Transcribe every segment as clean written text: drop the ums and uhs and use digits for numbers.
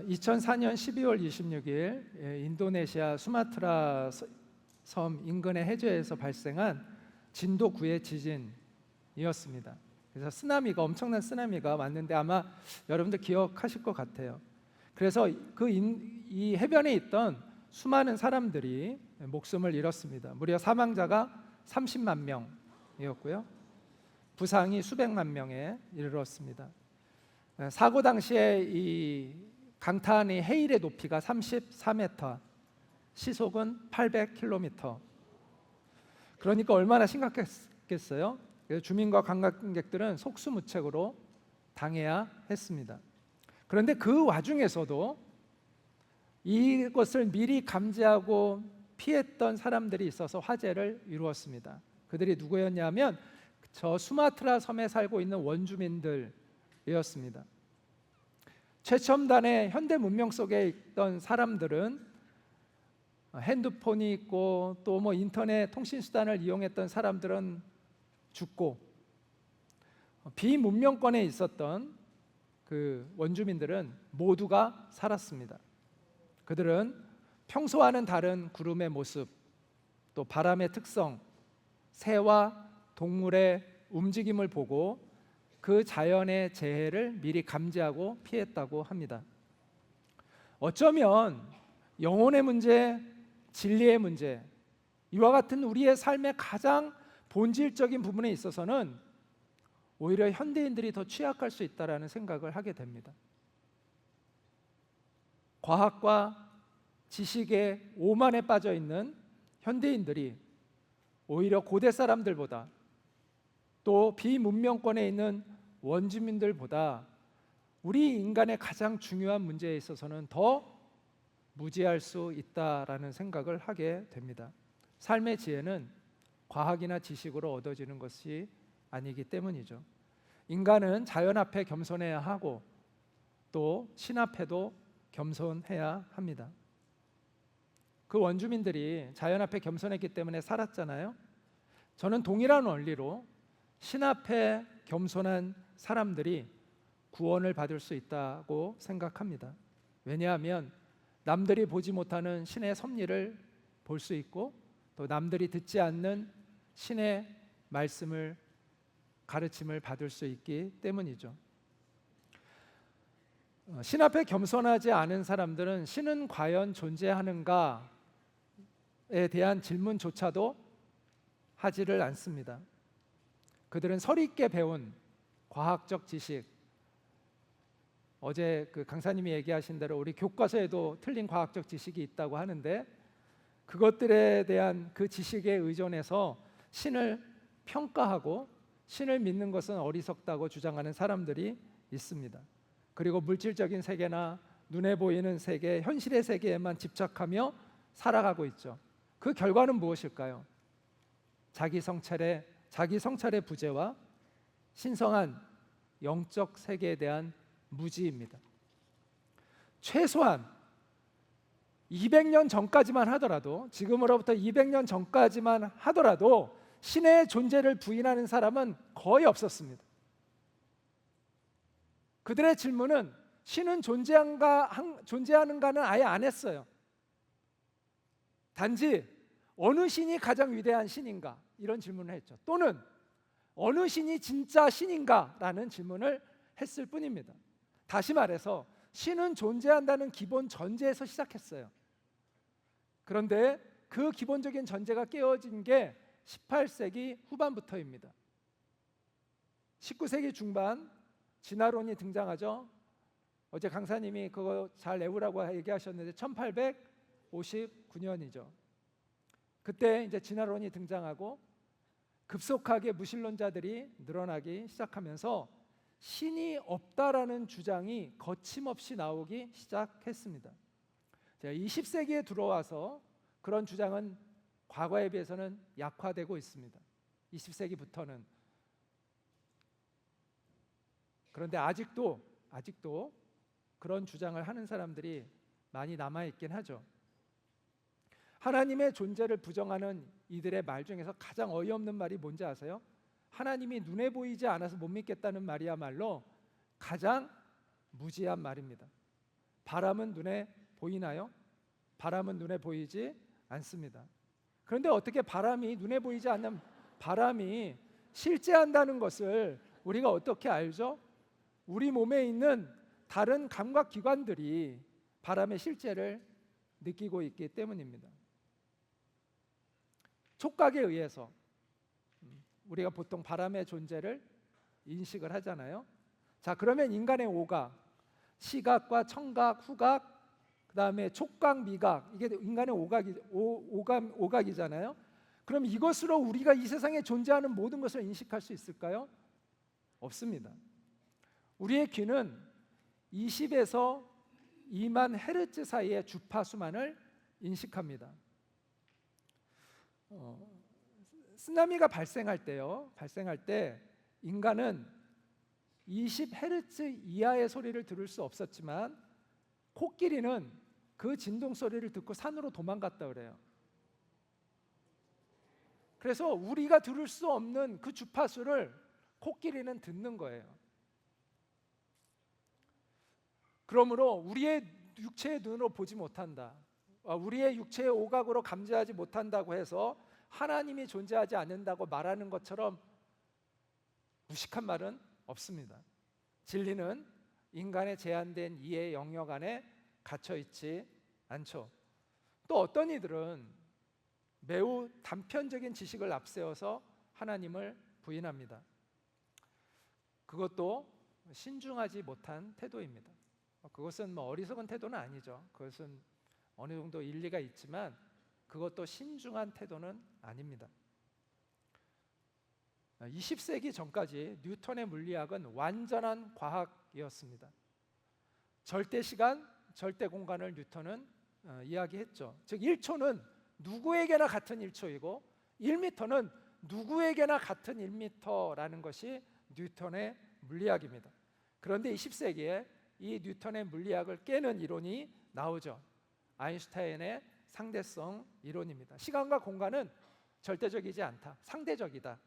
2004년 12월 26일 인도네시아 수마트라 섬 인근의 해저에서 발생한 진도 9의 지진이었습니다. 그래서 엄청난 쓰나미가 왔는데 아마 여러분들 기억하실 것 같아요. 그래서 이 해변에 있던 수많은 사람들이 목숨을 잃었습니다. 무려 사망자가 30만 명이었고요. 부상이 수백만 명에 이르렀습니다. 사고 당시에 이 강탄의 해일의 높이가 34m, 시속은 800km. 그러니까 얼마나 심각했겠어요? 그래서 주민과 관광객들은 속수무책으로 당해야 했습니다. 그런데 그 와중에서도 이것을 미리 감지하고 피했던 사람들이 있어서 화제를 이루었습니다. 그들이 누구였냐면 저 수마트라 섬에 살고 있는 원주민들이었습니다. 최첨단의 현대 문명 속에 있던 사람들은 핸드폰이 있고 또 인터넷 통신 수단을 이용했던 사람들은 죽고, 비문명권에 있었던 그 원주민들은 모두가 살았습니다. 그들은 평소와는 다른 구름의 모습, 또 바람의 특성, 새와 동물의 움직임을 보고 그 자연의 재해를 미리 감지하고 피했다고 합니다. 어쩌면 영혼의 문제, 진리의 문제, 이와 같은 우리의 삶의 가장 본질적인 부분에 있어서는 오히려 현대인들이 더 취약할 수 있다는 생각을 하게 됩니다. 과학과 지식의 오만에 빠져 있는 현대인들이 오히려 고대 사람들보다 또 비문명권에 있는 원주민들보다 우리 인간의 가장 중요한 문제에 있어서는 더 무지할 수 있다라는 생각을 하게 됩니다. 삶의 지혜는 과학이나 지식으로 얻어지는 것이 아니기 때문이죠. 인간은 자연 앞에 겸손해야 하고 또 신 앞에도 겸손해야 합니다. 그 원주민들이 자연 앞에 겸손했기 때문에 살았잖아요. 저는 동일한 원리로 신 앞에 겸손한 사람들이 구원을 받을 수 있다고 생각합니다. 왜냐하면 남들이 보지 못하는 신의 섭리를 볼 수 있고 또 남들이 듣지 않는 신의 말씀을, 가르침을 받을 수 있기 때문이죠. 신 앞에 겸손하지 않은 사람들은 신은 과연 존재하는가에 대한 질문조차도 하지를 않습니다. 그들은 서리있게 배운 과학적 지식, 어제 그 강사님이 얘기하신 대로 우리 교과서에도 틀린 과학적 지식이 있다고 하는데 그것들에 대한 그 지식에 의존해서 신을 평가하고 신을 믿는 것은 어리석다고 주장하는 사람들이 있습니다. 그리고 물질적인 세계나 눈에 보이는 세계, 현실의 세계에만 집착하며 살아가고 있죠. 그 결과는 무엇일까요? 자기 성찰의 부재와 신성한 영적 세계에 대한 무지입니다. 최소한 200년 전까지만 하더라도, 지금으로부터 200년 전까지만 하더라도 신의 존재를 부인하는 사람은 거의 없었습니다. 그들의 질문은 신은 존재하는가는 아예 안 했어요. 단지 어느 신이 가장 위대한 신인가, 이런 질문을 했죠. 또는 어느 신이 진짜 신인가 라는 질문을 했을 뿐입니다. 다시 말해서 신은 존재한다는 기본 전제에서 시작했어요. 그런데 그 기본적인 전제가 깨어진 게 18세기 후반부터입니다. 19세기 중반 진화론이 등장하죠. 어제 강사님이 그거 잘 외우라고 얘기하셨는데 1859년이죠. 그때 이제 진화론이 등장하고 급속하게 무신론자들이 늘어나기 시작하면서 신이 없다라는 주장이 거침없이 나오기 시작했습니다. 20세기에 들어와서 그런 주장은 과거에 비해서는 약화되고 있습니다. 20세기부터는. 그런데 아직도 그런 주장을 하는 사람들이 많이 남아있긴 하죠. 하나님의 존재를 부정하는 이들의 말 중에서 가장 어이없는 말이 뭔지 아세요? 하나님이 눈에 보이지 않아서 못 믿겠다는 말이야말로 가장 무지한 말입니다. 바람은 눈에 보이나요? 바람은 눈에 보이지 않습니다. 그런데 어떻게 바람이 눈에 보이지 않는 바람이 실제한다는 것을 우리가 어떻게 알죠? 우리 몸에 있는 다른 감각 기관들이 바람의 실제를 느끼고 있기 때문입니다. 촉각에 의해서 우리가 보통 바람의 존재를 인식을 하잖아요. 자, 그러면 인간의 오각, 시각과 청각, 후각, 그 다음에 촉각, 미각, 이게 인간의 오각이잖아요. 그럼 이것으로 우리가 이 세상에 존재하는 모든 것을 인식할 수 있을까요? 없습니다. 우리의 귀는 20에서 2만 헤르츠 사이의 주파수만을 인식합니다. 쓰나미가 발생할 때 인간은 20헤르츠 이하의 소리를 들을 수 없었지만 코끼리는 그 진동 소리를 듣고 산으로 도망갔다 그래요. 그래서 우리가 들을 수 없는 그 주파수를 코끼리는 듣는 거예요. 그러므로 우리의 육체의 눈으로 보지 못한다, 우리의 육체의 오각으로 감지하지 못한다고 해서 하나님이 존재하지 않는다고 말하는 것처럼 무식한 말은 없습니다. 진리는 인간의 제한된 이해 영역 안에 갇혀 있지 않죠. 또 어떤 이들은 매우 단편적인 지식을 앞세워서 하나님을 부인합니다. 그것도 신중하지 못한 태도입니다. 그것은 어리석은 태도는 아니죠. 그것은 어느 정도 일리가 있지만 그것도 신중한 태도는 아닙니다. 20세기 전까지 뉴턴의 물리학은 완전한 과학이었습니다. 절대 시간, 절대 공간을 뉴턴은 이야기했죠. 즉 1초는 누구에게나 같은 1초이고 1m는 누구에게나 같은 1m라는 것이 뉴턴의 물리학입니다. 그런데 20세기에 이 뉴턴의 물리학을 깨는 이론이 나오죠. 아인슈타인의 상대성 이론입니다. 시간과 공간은 절대적이지 않다, 상대적이다.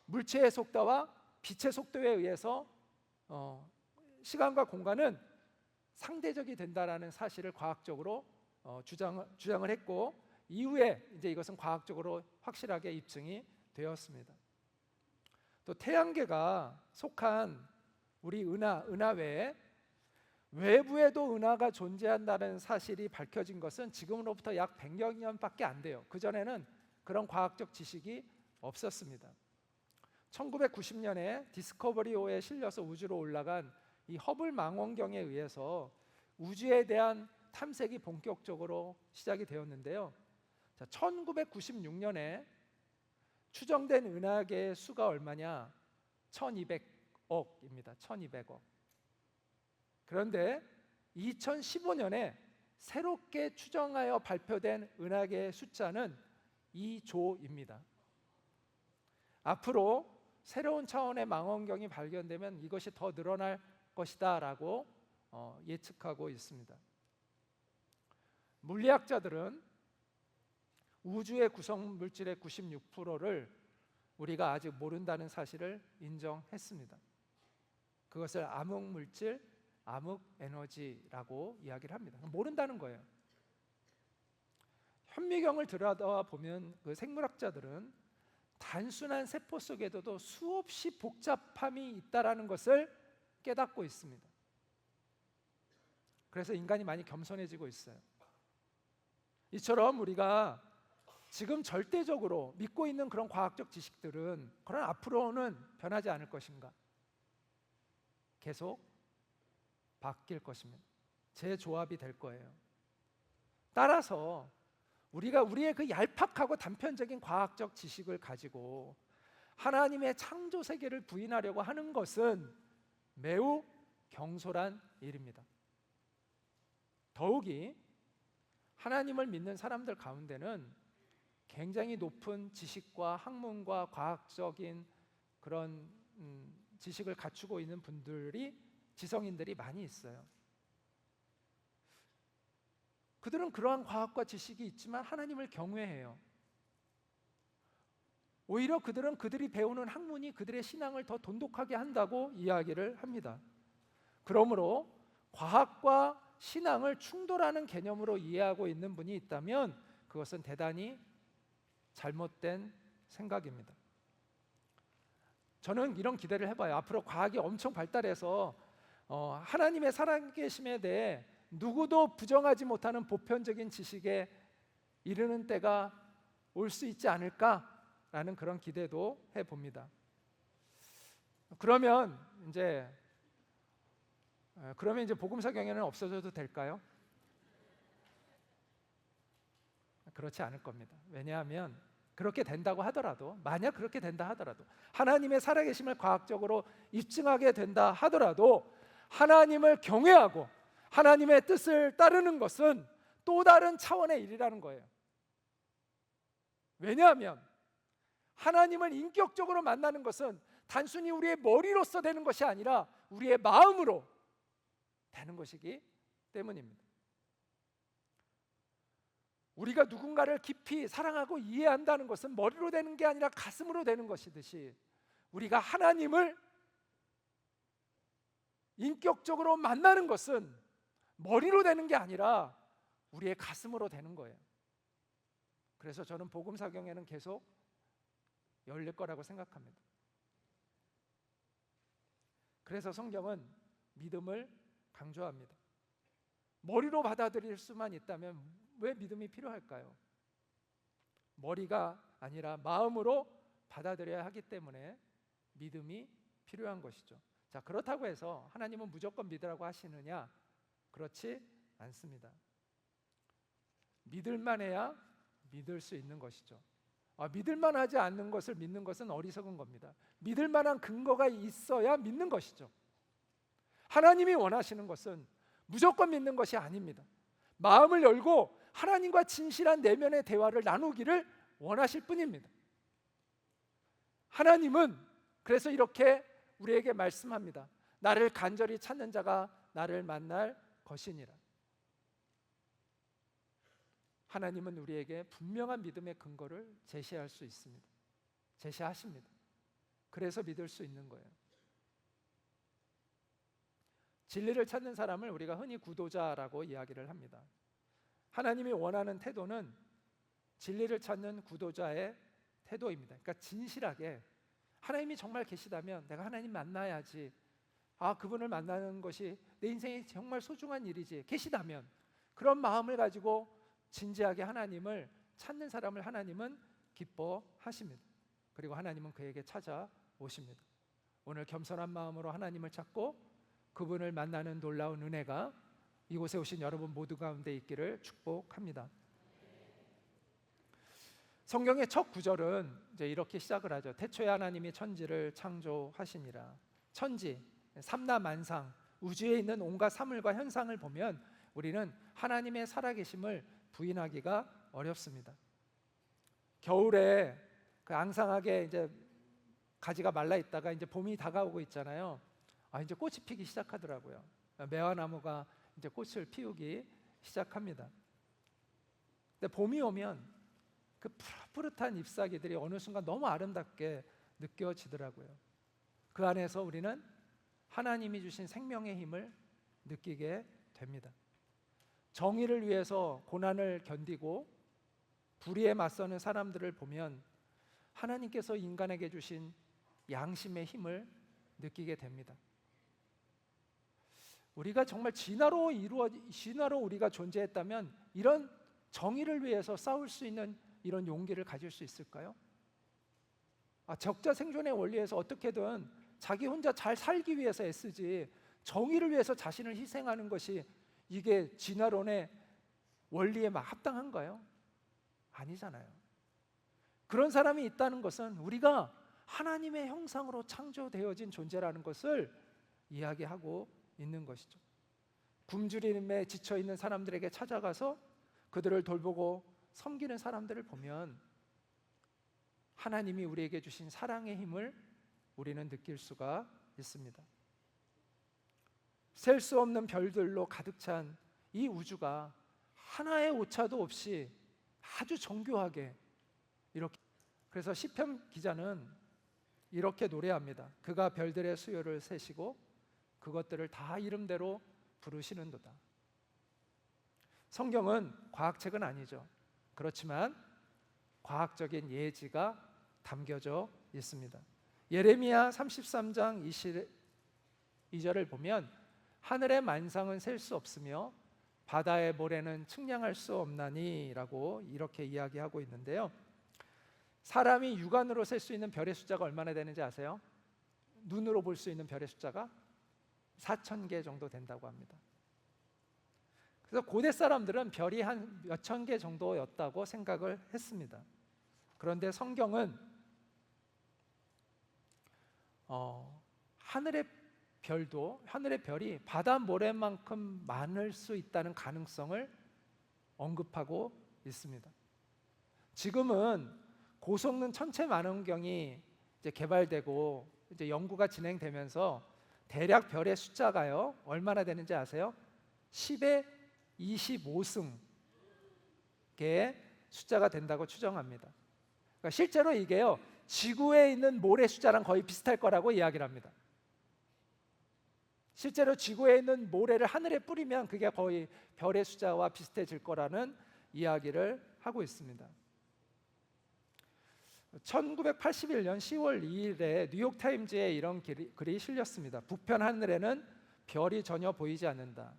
물체의 속도와 빛의 속도에 의해서 시간과 공간은 상대적이 된다라는 사실을 과학적으로 주장을 했고, 이후에 이제 이것은 과학적으로 확실하게 입증이 되었습니다. 또 태양계가 속한 우리 은하 외에 외부에도 은하가 존재한다는 사실이 밝혀진 것은 지금으로부터 약 100여 년밖에 안 돼요. 그전에는 그런 과학적 지식이 없었습니다. 1990년에 디스커버리호에 실려서 우주로 올라간 이 허블 망원경에 의해서 우주에 대한 탐색이 본격적으로 시작이 되었는데요. 1996년에 추정된 은하계의 수가 얼마냐? 1200억입니다. 1200억. 그런데 2015년에 새롭게 추정하여 발표된 은하계의 숫자는 2조입니다. 앞으로 새로운 차원의 망원경이 발견되면 이것이 더 늘어날 것이다 라고 예측하고 있습니다. 물리학자들은 우주의 구성 물질의 96%를 우리가 아직 모른다는 사실을 인정했습니다. 그것을 암흑물질, 암흑에너지라고 이야기를 합니다. 모른다는 거예요. 현미경을 들여다보면 그 생물학자들은 단순한 세포 속에도 수없이 복잡함이 있다는 것을 깨닫고 있습니다. 그래서 인간이 많이 겸손해지고 있어요. 이처럼 우리가 지금 절대적으로 믿고 있는 그런 과학적 지식들은 그러나 앞으로는 변하지 않을 것인가? 계속 바뀔 것입니다. 재조합이 될 거예요. 따라서 우리가 우리의 그 얄팍하고 단편적인 과학적 지식을 가지고 하나님의 창조 세계를 부인하려고 하는 것은 매우 경솔한 일입니다. 더욱이 하나님을 믿는 사람들 가운데는 굉장히 높은 지식과 학문과 과학적인 그런 지식을 갖추고 있는 분들이, 지성인들이 많이 있어요. 그들은 그러한 과학과 지식이 있지만 하나님을 경외해요. 오히려 그들은 그들이 배우는 학문이 그들의 신앙을 더 돈독하게 한다고 이야기를 합니다. 그러므로 과학과 신앙을 충돌하는 개념으로 이해하고 있는 분이 있다면 그것은 대단히 잘못된 생각입니다. 저는 이런 기대를 해봐요. 앞으로 과학이 엄청 발달해서 하나님의 살아계심에 대해 누구도 부정하지 못하는 보편적인 지식에 이르는 때가 올 수 있지 않을까라는 그런 기대도 해봅니다. 그러면 이제 복음서 경외는 없어져도 될까요? 그렇지 않을 겁니다. 왜냐하면 그렇게 된다고 하더라도, 만약 그렇게 된다 하더라도, 하나님의 살아계심을 과학적으로 입증하게 된다 하더라도 하나님을 경외하고 하나님의 뜻을 따르는 것은 또 다른 차원의 일이라는 거예요. 왜냐하면 하나님을 인격적으로 만나는 것은 단순히 우리의 머리로서 되는 것이 아니라 우리의 마음으로 되는 것이기 때문입니다. 우리가 누군가를 깊이 사랑하고 이해한다는 것은 머리로 되는 게 아니라 가슴으로 되는 것이듯이, 우리가 하나님을 인격적으로 만나는 것은 머리로 되는 게 아니라 우리의 가슴으로 되는 거예요. 그래서 저는 복음서 경외는 계속 열릴 거라고 생각합니다. 그래서 성경은 믿음을 강조합니다. 머리로 받아들일 수만 있다면 왜 믿음이 필요할까요? 머리가 아니라 마음으로 받아들여야 하기 때문에 믿음이 필요한 것이죠. 자, 그렇다고 해서 하나님은 무조건 믿으라고 하시느냐? 그렇지 않습니다. 믿을만 해야 믿을 수 있는 것이죠. 믿을만 하지 않는 것을 믿는 것은 어리석은 겁니다. 믿을 만한 근거가 있어야 믿는 것이죠. 하나님이 원하시는 것은 무조건 믿는 것이 아닙니다. 마음을 열고 하나님과 진실한 내면의 대화를 나누기를 원하실 뿐입니다. 하나님은 그래서 이렇게 우리에게 말씀합니다. 나를 간절히 찾는 자가 나를 만날 것이니라. 하나님은 우리에게 분명한 믿음의 근거를 제시할 수 있습니다. 제시하십니다. 그래서 믿을 수 있는 거예요. 진리를 찾는 사람을 우리가 흔히 구도자라고 이야기를 합니다. 하나님이 원하는 태도는 진리를 찾는 구도자의 태도입니다. 그러니까 진실하게 하나님이 정말 계시다면 내가 하나님 만나야지, 그분을 만나는 것이 내 인생에 정말 소중한 일이지, 계시다면 그런 마음을 가지고 진지하게 하나님을 찾는 사람을 하나님은 기뻐하십니다. 그리고 하나님은 그에게 찾아오십니다. 오늘 겸손한 마음으로 하나님을 찾고 그분을 만나는 놀라운 은혜가 이곳에 오신 여러분 모두 가운데 있기를 축복합니다. 성경의 첫 구절은 이제 이렇게 시작을 하죠. 태초에 하나님이 천지를 창조하시니라. 천지, 삼라만상, 우주에 있는 온갖 사물과 현상을 보면 우리는 하나님의 살아계심을 부인하기가 어렵습니다. 겨울에 그 앙상하게 이제 가지가 말라 있다가 이제 봄이 다가오고 있잖아요. 이제 꽃이 피기 시작하더라고요. 매화나무가 이제 꽃을 피우기 시작합니다. 근데 봄이 오면 그 푸릇푸릇한 잎사귀들이 어느 순간 너무 아름답게 느껴지더라고요. 그 안에서 우리는 하나님이 주신 생명의 힘을 느끼게 됩니다. 정의를 위해서 고난을 견디고 불의에 맞서는 사람들을 보면 하나님께서 인간에게 주신 양심의 힘을 느끼게 됩니다. 우리가 정말 진화로 우리가 존재했다면 이런 정의를 위해서 싸울 수 있는 이런 용기를 가질 수 있을까요? 적자 생존의 원리에서 어떻게든 자기 혼자 잘 살기 위해서 애쓰지, 정의를 위해서 자신을 희생하는 것이 이게 진화론의 원리에 합당한가요? 아니잖아요. 그런 사람이 있다는 것은 우리가 하나님의 형상으로 창조되어진 존재라는 것을 이야기하고 있는 것이죠. 굶주림에 지쳐 있는 사람들에게 찾아가서 그들을 돌보고 섬기는 사람들을 보면 하나님이 우리에게 주신 사랑의 힘을 우리는 느낄 수가 있습니다. 셀 수 없는 별들로 가득 찬 이 우주가 하나의 오차도 없이 아주 정교하게 이렇게, 그래서 시편 기자는 이렇게 노래합니다. 그가 별들의 수요를 세시고 그것들을 다 이름대로 부르시는도다. 성경은 과학책은 아니죠. 그렇지만 과학적인 예지가 담겨져 있습니다. 예레미야 33장 22절을 보면 하늘의 만상은 셀 수 없으며 바다의 모래는 측량할 수 없나니 라고 이렇게 이야기하고 있는데요, 사람이 육안으로 셀 수 있는 별의 숫자가 얼마나 되는지 아세요? 눈으로 볼 수 있는 별의 숫자가 4,000개 정도 된다고 합니다. 그래서 고대 사람들은 별이 한 몇천 개 정도였다고 생각을 했습니다. 그런데 성경은 하늘의 별이 바다 모래만큼 많을 수 있다는 가능성을 언급하고 있습니다. 지금은 고성능 천체 만원경이 이제 개발되고 이제 연구가 진행되면서 대략 별의 숫자가요, 얼마나 되는지 아세요? 10의 25승 개의 숫자가 된다고 추정합니다. 그러니까 실제로 이게요, 지구에 있는 모래 숫자랑 거의 비슷할 거라고 이야기를 합니다. 실제로 지구에 있는 모래를 하늘에 뿌리면 그게 거의 별의 숫자와 비슷해질 거라는 이야기를 하고 있습니다. 1981년 10월 2일에 뉴욕타임즈에 이런 글이 실렸습니다. 북편 하늘에는 별이 전혀 보이지 않는다.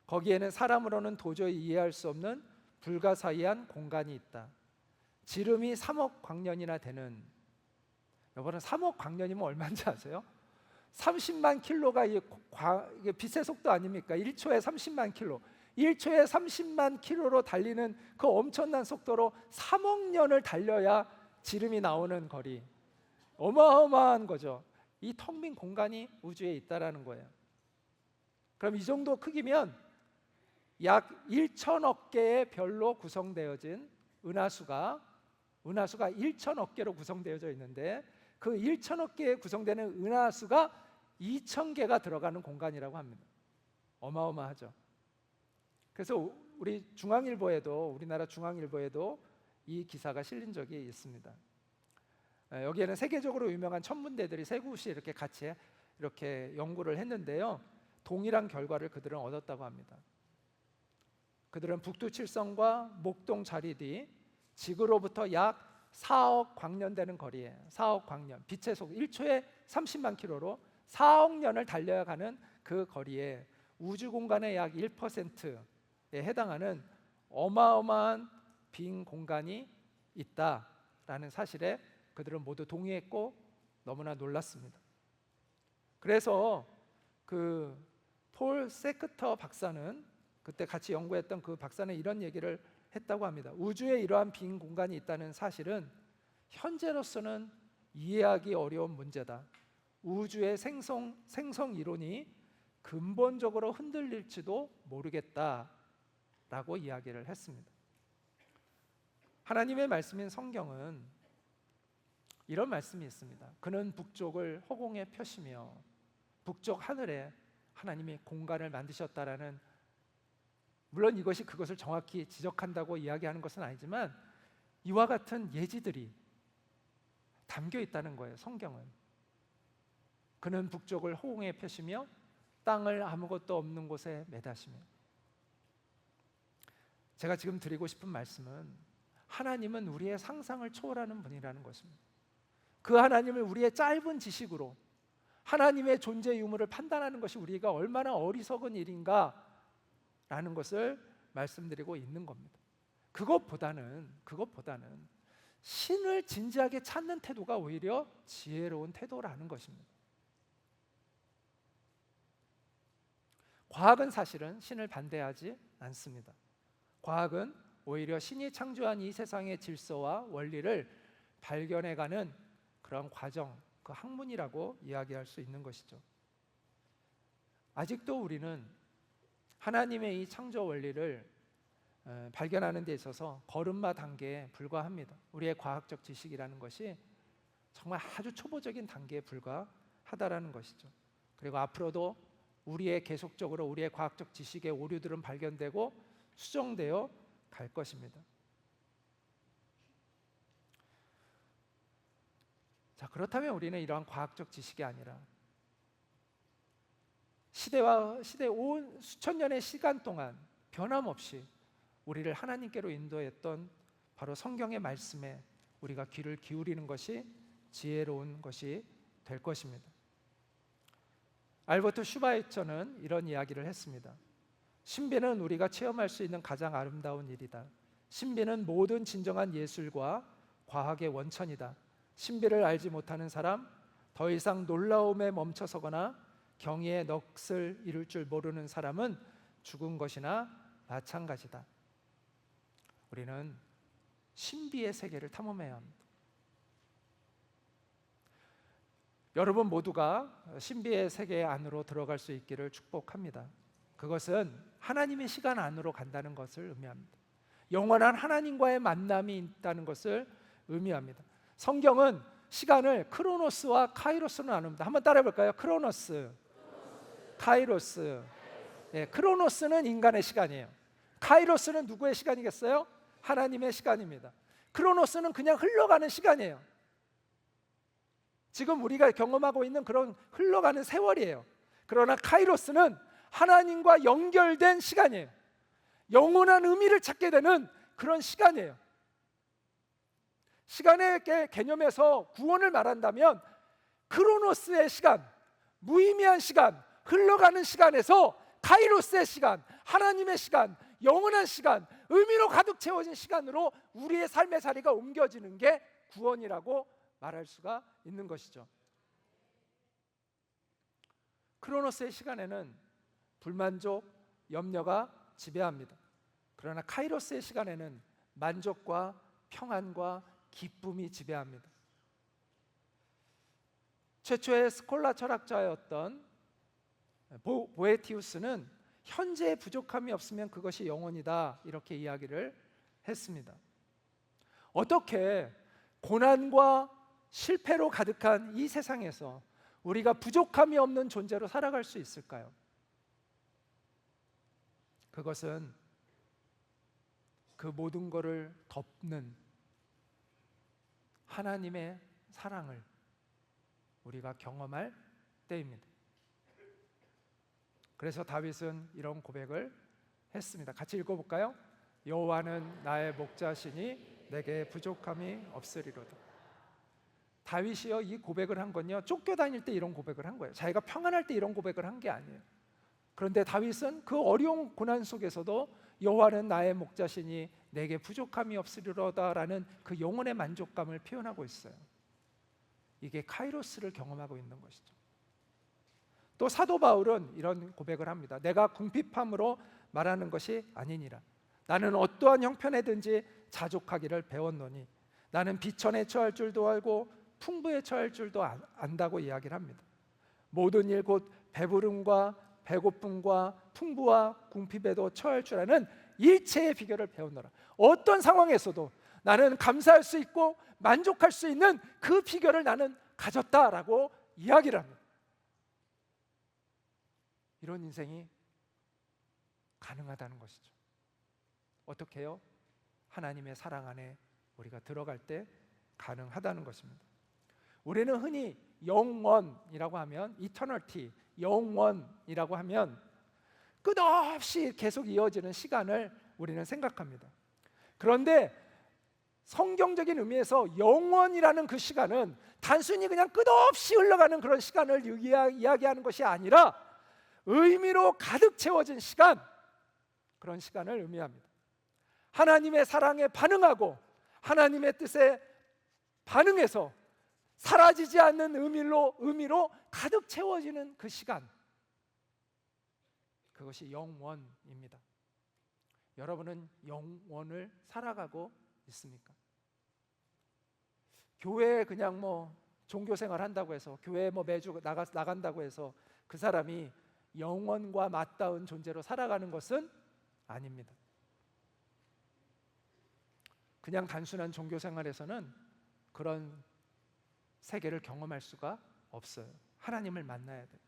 거기에는 사람으로는 도저히 이해할 수 없는 불가사의한 공간이 있다. 지름이 3억 광년이나 되는, 여러분 3억 광년이면 얼마인지 아세요? 30만 킬로가 이게 빛의 속도 아닙니까? 1초에 30만 킬로, 1초에 30만 킬로로 달리는 그 엄청난 속도로 3억 년을 달려야 지름이 나오는 거리, 어마어마한 거죠. 이 텅 빈 공간이 우주에 있다라는 거예요. 그럼 이 정도 크기면 약 1천억 개의 별로 구성되어진 은하수가 1천억 개로 구성되어져 있는데, 그 1천억 개에 구성되는 은하수가 2천 개가 들어가는 공간이라고 합니다. 어마어마하죠. 그래서 우리나라 중앙일보에도 이 기사가 실린 적이 있습니다. 여기에는 세계적으로 유명한 천문대들이 세 곳이 이렇게 같이 이렇게 연구를 했는데요, 동일한 결과를 그들은 얻었다고 합니다. 그들은 북두 칠성과 목동 자리 지구로부터 약 4억 광년 되는 거리에, 4억 광년, 빛의 속 1초에 30만 킬로로 4억 년을 달려야 가는 그 거리에 우주 공간의 약 1%에 해당하는 어마어마한 빈 공간이 있다라는 사실에 그들은 모두 동의했고 너무나 놀랐습니다. 그래서 그 폴 세크터 박사는, 그때 같이 연구했던 그 박사는 이런 얘기를 했다고 합니다. 우주에 이러한 빈 공간이 있다는 사실은 현재로서는 이해하기 어려운 문제다. 우주의 생성 이론이 근본적으로 흔들릴지도 모르겠다라고 이야기를 했습니다. 하나님의 말씀인 성경은 이런 말씀이 있습니다. 그는 북쪽을 허공에 펴시며 북쪽 하늘에 하나님이 공간을 만드셨다라는, 물론 이것이 그것을 정확히 지적한다고 이야기하는 것은 아니지만 이와 같은 예지들이 담겨 있다는 거예요. 성경은 그는 북쪽을 허공에 펴시며 땅을 아무것도 없는 곳에 매다시며. 제가 지금 드리고 싶은 말씀은 하나님은 우리의 상상을 초월하는 분이라는 것입니다. 그 하나님을 우리의 짧은 지식으로 하나님의 존재 유무를 판단하는 것이 우리가 얼마나 어리석은 일인가 라는 것을 말씀드리고 있는 겁니다. 그것보다는 신을 진지하게 찾는 태도가 오히려 지혜로운 태도라는 것입니다. 과학은 사실은 신을 반대하지 않습니다. 과학은 오히려 신이 창조한 이 세상의 질서와 원리를 발견해가는 그런 과정, 그 학문이라고 이야기할 수 있는 것이죠. 아직도 우리는 하나님의 이 창조 원리를 발견하는 데 있어서 걸음마 단계에 불과합니다. 우리의 과학적 지식이라는 것이 정말 아주 초보적인 단계에 불과하다라는 것이죠. 그리고 앞으로도 계속적으로 우리의 과학적 지식의 오류들은 발견되고 수정되어 갈 것입니다. 자, 그렇다면 우리는 이러한 과학적 지식이 아니라 시대 온 수천 년의 시간 동안 변함없이 우리를 하나님께로 인도했던 바로 성경의 말씀에 우리가 귀를 기울이는 것이 지혜로운 것이 될 것입니다. 알버트 슈바이처는 이런 이야기를 했습니다. 신비는 우리가 체험할 수 있는 가장 아름다운 일이다. 신비는 모든 진정한 예술과 과학의 원천이다. 신비를 알지 못하는 사람, 더 이상 놀라움에 멈춰서거나 경이의 넋을 이룰 줄 모르는 사람은 죽은 것이나 마찬가지다. 우리는 신비의 세계를 탐험해야 합니다. 여러분 모두가 신비의 세계 안으로 들어갈 수 있기를 축복합니다. 그것은 하나님의 시간 안으로 간다는 것을 의미합니다. 영원한 하나님과의 만남이 있다는 것을 의미합니다. 성경은 시간을 크로노스와 카이로스로 나눕니다. 한번 따라해 볼까요? 크로노스, 카이로스. 예, 크로노스는 인간의 시간이에요. 카이로스는 누구의 시간이겠어요? 하나님의 시간입니다. 크로노스는 그냥 흘러가는 시간이에요. 지금 우리가 경험하고 있는 그런 흘러가는 세월이에요. 그러나 카이로스는 하나님과 연결된 시간이에요. 영원한 의미를 찾게 되는 그런 시간이에요. 시간의 개념에서 구원을 말한다면 크로노스의 시간, 무의미한 시간, 흘러가는 시간에서 카이로스의 시간, 하나님의 시간, 영원한 시간, 의미로 가득 채워진 시간으로 우리의 삶의 자리가 옮겨지는 게 구원이라고 말할 수가 있는 것이죠. 크로노스의 시간에는 불만족, 염려가 지배합니다. 그러나 카이로스의 시간에는 만족과 평안과 기쁨이 지배합니다. 최초의 스콜라 철학자였던 보에티우스는 현재의 부족함이 없으면 그것이 영원이다, 이렇게 이야기를 했습니다. 어떻게 고난과 실패로 가득한 이 세상에서 우리가 부족함이 없는 존재로 살아갈 수 있을까요? 그것은 그 모든 것을 덮는 하나님의 사랑을 우리가 경험할 때입니다. 그래서 다윗은 이런 고백을 했습니다. 같이 읽어볼까요? 여호와는 나의 목자시니 내게 부족함이 없으리로다. 다윗이요, 이 고백을 한 건요, 쫓겨다닐 때 이런 고백을 한 거예요. 자기가 평안할 때 이런 고백을 한 게 아니에요. 그런데 다윗은 그 어려운 고난 속에서도 여호와는 나의 목자시니 내게 부족함이 없으리로다라는 그 영혼의 만족감을 표현하고 있어요. 이게 카이로스를 경험하고 있는 것이죠. 또 사도 바울은 이런 고백을 합니다. 내가 궁핍함으로 말하는 것이 아니니라. 나는 어떠한 형편에든지 자족하기를 배웠노니 나는 비천에 처할 줄도 알고 풍부에 처할 줄도 안다고 이야기를 합니다. 모든 일 곧 배부름과 배고픔과 풍부와 궁핍에도 처할 줄 아는 일체의 비결을 배웠노라. 어떤 상황에서도 나는 감사할 수 있고 만족할 수 있는 그 비결을 나는 가졌다라고 이야기를 합니다. 이런 인생이 가능하다는 것이죠. 어떻게 해요? 하나님의 사랑 안에 우리가 들어갈 때 가능하다는 것입니다. 우리는 흔히 영원이라고 하면 eternity, 영원이라고 하면 끝없이 계속 이어지는 시간을 우리는 생각합니다. 그런데 성경적인 의미에서 영원이라는 그 시간은 단순히 그냥 끝없이 흘러가는 그런 시간을 이야기하는 것이 아니라 의미로 가득 채워진 시간, 그런 시간을 의미합니다. 하나님의 사랑에 반응하고 하나님의 뜻에 반응해서 사라지지 않는 의미로 가득 채워지는 그 시간, 그것이 영원입니다. 여러분은 영원을 살아가고 있습니까? 교회에 그냥 종교생활 한다고 해서, 교회에 매주 나간다고 해서 그 사람이 영원과 맞닿은 존재로 살아가는 것은 아닙니다. 그냥 단순한 종교생활에서는 그런 세계를 경험할 수가 없어요. 하나님을 만나야 돼요.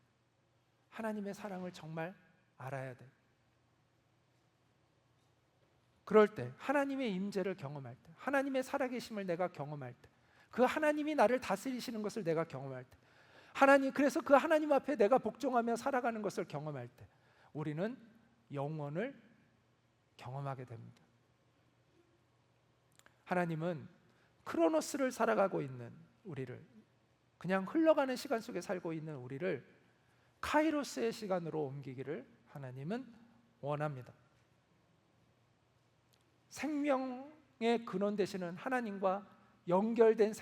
하나님의 사랑을 정말 알아야 돼요. 그럴 때 하나님의 임재를 경험할 때, 하나님의 살아계심을 내가 경험할 때, 그 하나님이 나를 다스리시는 것을 내가 경험할 때, 그래서 그 하나님 앞에 내가 복종하며 살아가는 것을 경험할 때 우리는 영원을 경험하게 됩니다. 하나님은 크로노스를 살아가고 있는 우리를, 그냥 흘러가는 시간 속에 살고 있는 우리를 카이로스의 시간으로 옮기기를 하나님은 원합니다. 생명의 근원 되시는 하나님과 연결된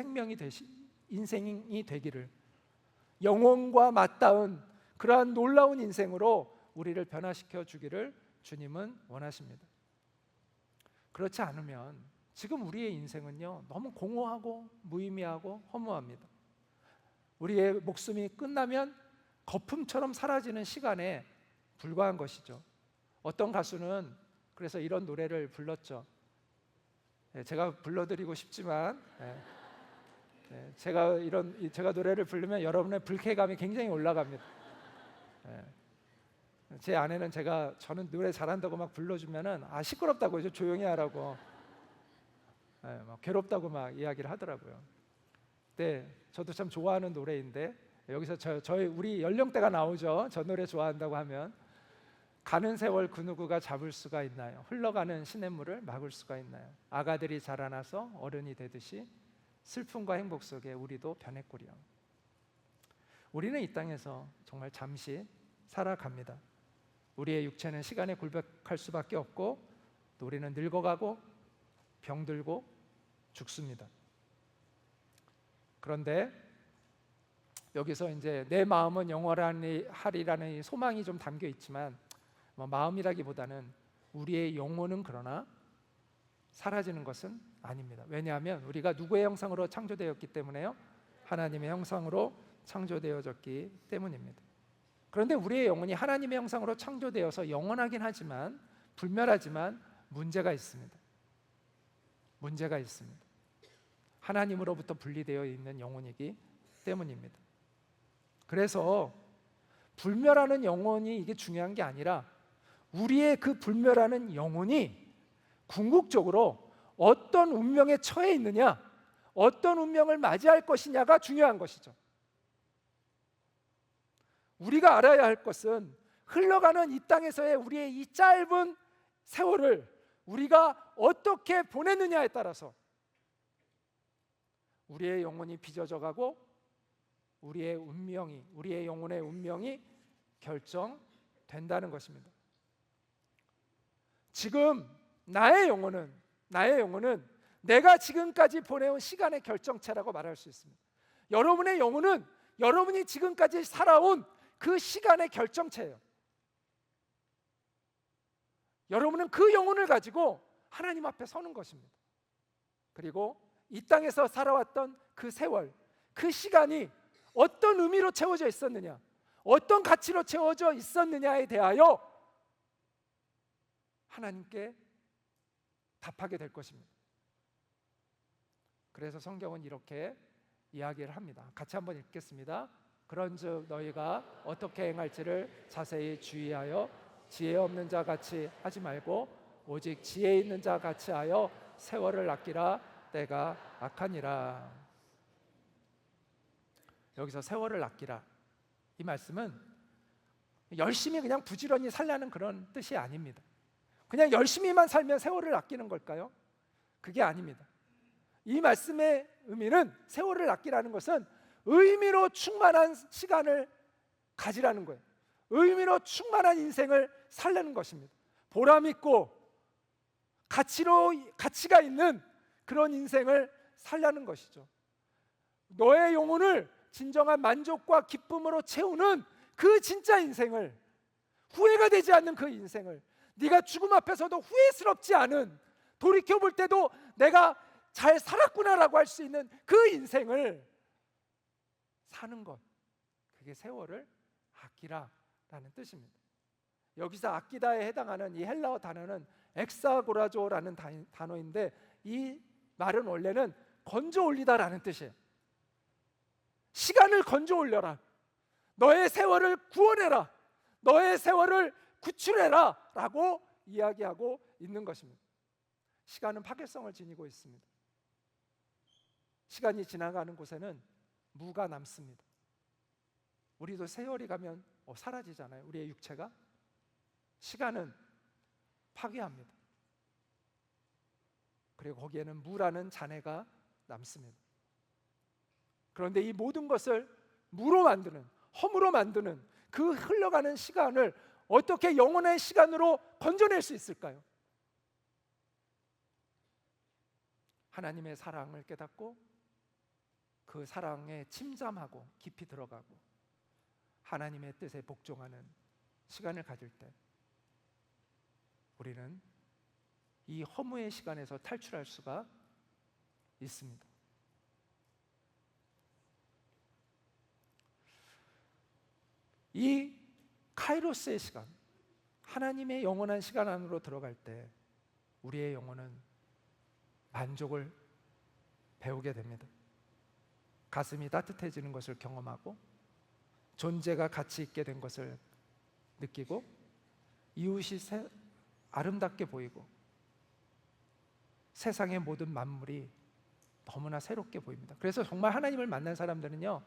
인생이 되기를, 영혼과 맞닿은 그러한 놀라운 인생으로 우리를 변화시켜 주기를 주님은 원하십니다. 그렇지 않으면 지금 우리의 인생은요, 너무 공허하고 무의미하고 허무합니다. 우리의 목숨이 끝나면 거품처럼 사라지는 시간에 불과한 것이죠. 어떤 가수는 그래서 이런 노래를 불렀죠. 제가 불러드리고 싶지만, 제가 노래를 부르면 여러분의 불쾌감이 굉장히 올라갑니다. 제 아내는 저는 노래 잘한다고 막 불러주면은 시끄럽다고 이제 조용히 하라고, 막 괴롭다고 막 이야기를 하더라고요. 네, 저도 참 좋아하는 노래인데 여기서 우리 연령대가 나오죠. 저 노래 좋아한다고 하면 가는 세월 그 누구가 잡을 수가 있나요? 흘러가는 시냇물을 막을 수가 있나요? 아가들이 자라나서 어른이 되듯이 슬픔과 행복 속에 우리도 변했구려. 우리는 이 땅에서 정말 잠시 살아갑니다. 우리의 육체는 시간에 굴복할 수밖에 없고, 또 우리는 늙어가고 병들고 죽습니다. 그런데 여기서 이제 내 마음은 영원하리라는 이 소망이 좀 담겨 있지만, 마음이라기보다는 우리의 영혼은 그러나 사라지는 것은 아닙니다. 왜냐하면 우리가 누구의 형상으로 창조되었기 때문에요? 하나님의 형상으로 창조되어졌기 때문입니다. 그런데 우리의 영혼이 하나님의 형상으로 창조되어서 영원하긴 하지만, 불멸하지만 문제가 있습니다. 문제가 있습니다. 하나님으로부터 분리되어 있는 영혼이기 때문입니다. 그래서 불멸하는 영혼이 이게 중요한 게 아니라, 우리의 그 불멸하는 영혼이 궁극적으로 어떤 운명에 처해 있느냐, 어떤 운명을 맞이할 것이냐가 중요한 것이죠. 우리가 알아야 할 것은 흘러가는 이 땅에서의 우리의 이 짧은 세월을 우리가 어떻게 보내느냐에 따라서 우리의 영혼이 빚어져 가고 우리의 영혼의 운명이 결정된다는 것입니다. 지금 나의 영혼은 내가 지금까지 보내온 시간의 결정체라고 말할 수 있습니다. 여러분의 영혼은 여러분이 지금까지 살아온 그 시간의 결정체예요. 여러분은 그 영혼을 가지고 하나님 앞에 서는 것입니다. 그리고 이 땅에서 살아왔던 그 세월, 그 시간이 어떤 의미로 채워져 있었느냐, 어떤 가치로 채워져 있었느냐에 대하여 하나님께 답하게 될 것입니다. 그래서 성경은 이렇게 이야기를 합니다. 같이 한번 읽겠습니다. 그런즉 너희가 어떻게 행할지를 자세히 주의하여 지혜 없는 자 같이 하지 말고 오직 지혜 있는 자 같이 하여 세월을 아끼라. 때가 악하니라. 여기서 세월을 아끼라, 이 말씀은 열심히 그냥 부지런히 살라는 그런 뜻이 아닙니다. 그냥 열심히만 살면 세월을 아끼는 걸까요? 그게 아닙니다. 이 말씀의 의미는, 세월을 아끼라는 것은 의미로 충만한 시간을 가지라는 거예요. 의미로 충만한 인생을 살라는 것입니다. 보람 있고 가치가 있는 그런 인생을 살라는 것이죠. 너의 영혼을 진정한 만족과 기쁨으로 채우는 그 진짜 인생을, 후회가 되지 않는 그 인생을, 네가 죽음 앞에서도 후회스럽지 않은, 돌이켜볼 때도 내가 잘 살았구나라고 할 수 있는 그 인생을 사는 것, 그게 세월을 아끼라라는 뜻입니다. 여기서 아끼다에 해당하는 이 헬라어 단어는 엑사고라조라는 단어인데, 이 말은 원래는 건져 올리다라는 뜻이에요. 시간을 건져 올려라, 너의 세월을 구원해라, 너의 세월을 구출해라 라고 이야기하고 있는 것입니다. 시간은 파괴성을 지니고 있습니다. 시간이 지나가는 곳에는 무가 남습니다. 우리도 세월이 가면 사라지잖아요. 우리의 육체가. 시간은 파괴합니다. 그리고 거기에는 무라는 잔해가 남습니다. 그런데 이 모든 것을 무로 만드는, 허무로 만드는 그 흘러가는 시간을 어떻게 영원의 시간으로 건져낼 수 있을까요? 하나님의 사랑을 깨닫고 그 사랑에 침잠하고 깊이 들어가고 하나님의 뜻에 복종하는 시간을 가질 때 우리는 이 허무의 시간에서 탈출할 수가 있습니다. 이 카이로스의 시간, 하나님의 영원한 시간 안으로 들어갈 때 우리의 영혼은 만족을 배우게 됩니다. 가슴이 따뜻해지는 것을 경험하고 존재가 가치 있게 된 것을 느끼고 이웃이 아름답게 보이고 세상의 모든 만물이 너무나 새롭게 보입니다. 그래서 정말 하나님을 만난 사람들은요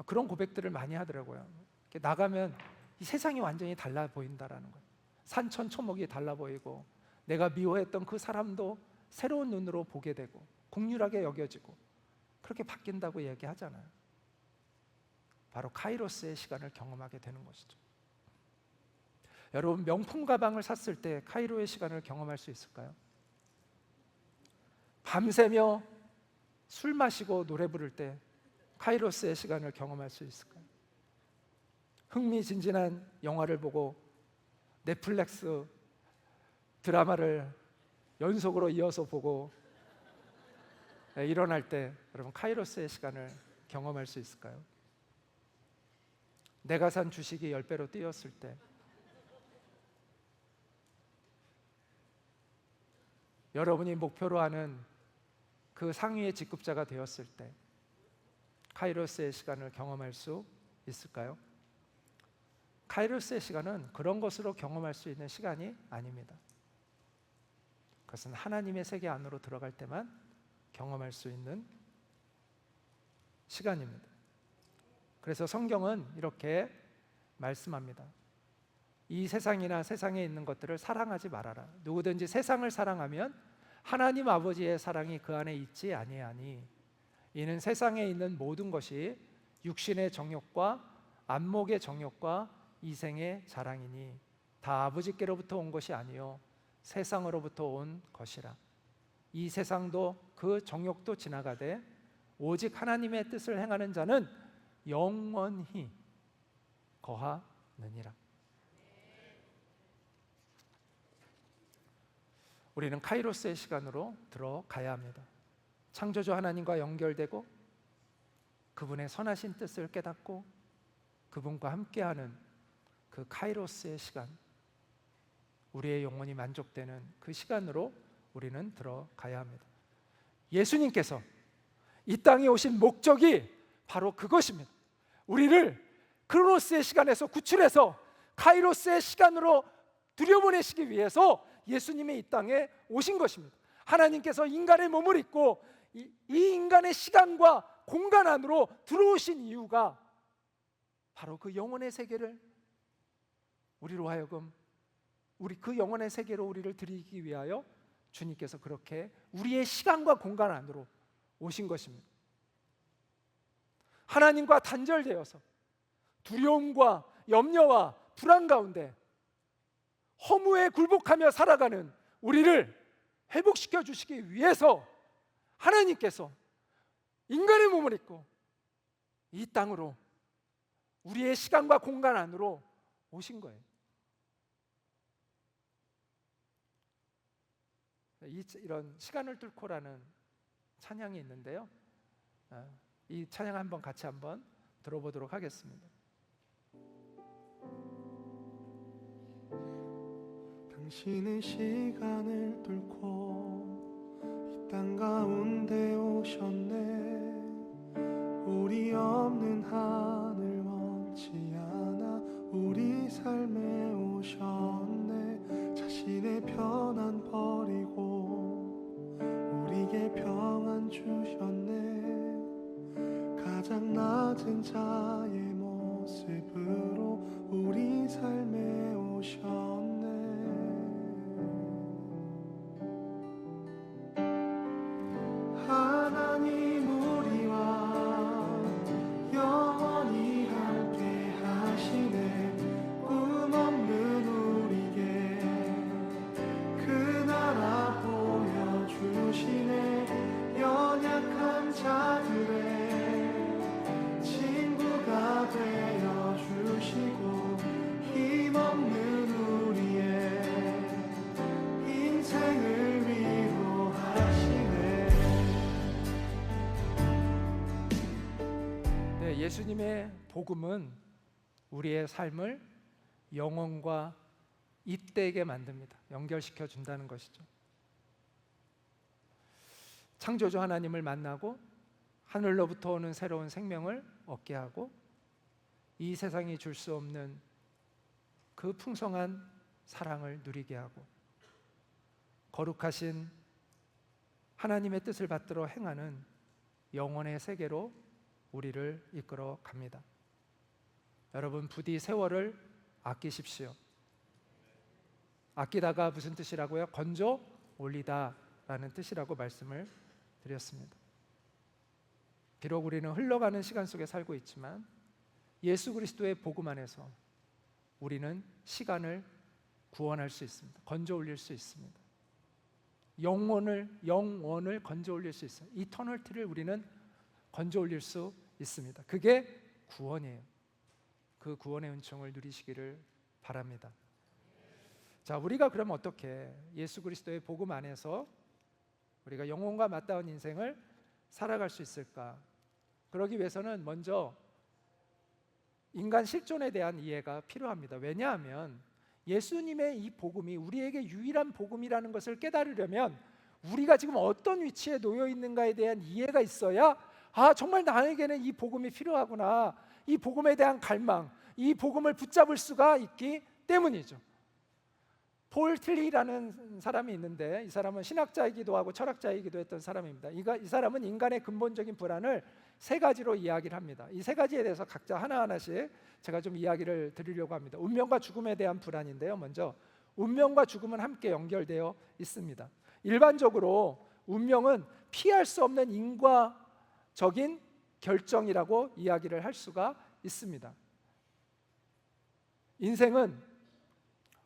그런 고백들을 많이 하더라고요. 이렇게 나가면 이 세상이 완전히 달라 보인다라는 거예요. 산천초목이 달라 보이고 내가 미워했던 그 사람도 새로운 눈으로 보게 되고 긍휼하게 여겨지고 그렇게 바뀐다고 얘기하잖아요. 바로 카이로스의 시간을 경험하게 되는 것이죠. 여러분, 명품 가방을 샀을 때 카이로의 시간을 경험할 수 있을까요? 밤새며 술 마시고 노래 부를 때 카이로스의 시간을 경험할 수 있을까요? 흥미진진한 영화를 보고 넷플릭스 드라마를 연속으로 이어서 보고 일어날 때 여러분 카이로스의 시간을 경험할 수 있을까요? 내가 산 주식이 10배로 뛰었을 때, 여러분이 목표로 하는 그 상위의 직급자가 되었을 때 카이로스의 시간을 경험할 수 있을까요? 카이로스의 시간은 그런 것으로 경험할 수 있는 시간이 아닙니다. 그것은 하나님의 세계 안으로 들어갈 때만 경험할 수 있는 시간입니다. 그래서 성경은 이렇게 말씀합니다. 이 세상이나 세상에 있는 것들을 사랑하지 말아라. 누구든지 세상을 사랑하면 하나님 아버지의 사랑이 그 안에 있지 아니하니 이는 세상에 있는 모든 것이 육신의 정욕과 안목의 정욕과 이생의 자랑이니 다 아버지께로부터 온 것이 아니요 세상으로부터 온 것이라. 이 세상도 그 정욕도 지나가되 오직 하나님의 뜻을 행하는 자는 영원히 거하느니라. 우리는 카이로스의 시간으로 들어가야 합니다. 창조주 하나님과 연결되고 그분의 선하신 뜻을 깨닫고 그분과 함께하는 그 카이로스의 시간, 우리의 영혼이 만족되는 그 시간으로 우리는 들어가야 합니다. 예수님께서 이 땅에 오신 목적이 바로 그것입니다. 우리를 크로노스의 시간에서 구출해서 카이로스의 시간으로 들여보내시기 위해서 예수님이 이 땅에 오신 것입니다. 하나님께서 인간의 몸을 입고 이 인간의 시간과 공간 안으로 들어오신 이유가 바로 그 영혼의 세계를 우리로 하여금 우리 그 영혼의 세계로 우리를 들이기 위하여 주님께서 그렇게 우리의 시간과 공간 안으로 오신 것입니다. 하나님과 단절되어서 두려움과 염려와 불안 가운데 허무에 굴복하며 살아가는 우리를 회복시켜 주시기 위해서 하나님께서 인간의 몸을 입고 이 땅으로 우리의 시간과 공간 안으로 오신 거예요. 이런 시간을 뚫고라는 찬양이 있는데요. 이 찬양 한번 같이 한번 들어보도록 하겠습니다. 당신의 시간을 뚫고 이 땅 가운데 오셨네. 우리 없는 하늘 원치 않아 우리 삶에 오셨네. 자신의 편안 버리고 우리에게 평안 주셨네. 가장 낮은 자의 모습으로 우리 삶에 오셨네. 예수님의 복음은 우리의 삶을 영원과 잇대게 만듭니다. 연결시켜 준다는 것이죠. 창조주 하나님을 만나고 하늘로부터 오는 새로운 생명을 얻게 하고 이 세상이 줄 수 없는 그 풍성한 사랑을 누리게 하고 거룩하신 하나님의 뜻을 받들어 행하는 영원의 세계로 우리를 이끌어 갑니다. 여러분, 부디 세월을 아끼십시오. 아끼다가 무슨 뜻이라고요? 건져 올리다 라는 뜻이라고 말씀을 드렸습니다. 비록 우리는 흘러가는 시간 속에 살고 있지만 예수 그리스도의 복음 안에서 우리는 시간을 구원할 수 있습니다. 건져 올릴 수 있습니다. 영원을 건져 올릴 수 있어요. 이터널티를 우리는 건져 올릴 수 있습니다. 그게 구원이에요. 그 구원의 은총을 누리시기를 바랍니다. 자, 우리가 그럼 어떻게 예수 그리스도의 복음 안에서 우리가 영혼과 맞닿은 인생을 살아갈 수 있을까? 그러기 위해서는 먼저 인간 실존에 대한 이해가 필요합니다. 왜냐하면 예수님의 이 복음이 우리에게 유일한 복음이라는 것을 깨달으려면 우리가 지금 어떤 위치에 놓여 있는가에 대한 이해가 있어야 정말 나에게는 이 복음이 필요하구나, 이 복음에 대한 갈망, 이 복음을 붙잡을 수가 있기 때문이죠. 폴 틸리라는 사람이 있는데 이 사람은 신학자이기도 하고 철학자이기도 했던 사람입니다. 이 사람은 인간의 근본적인 불안을 세 가지로 이야기를 합니다. 이 세 가지에 대해서 각자 하나하나씩 제가 좀 이야기를 드리려고 합니다. 운명과 죽음에 대한 불안인데요. 먼저 운명과 죽음은 함께 연결되어 있습니다. 일반적으로 운명은 피할 수 없는 인과적인 결정이라고 이야기를 할 수가 있습니다. 인생은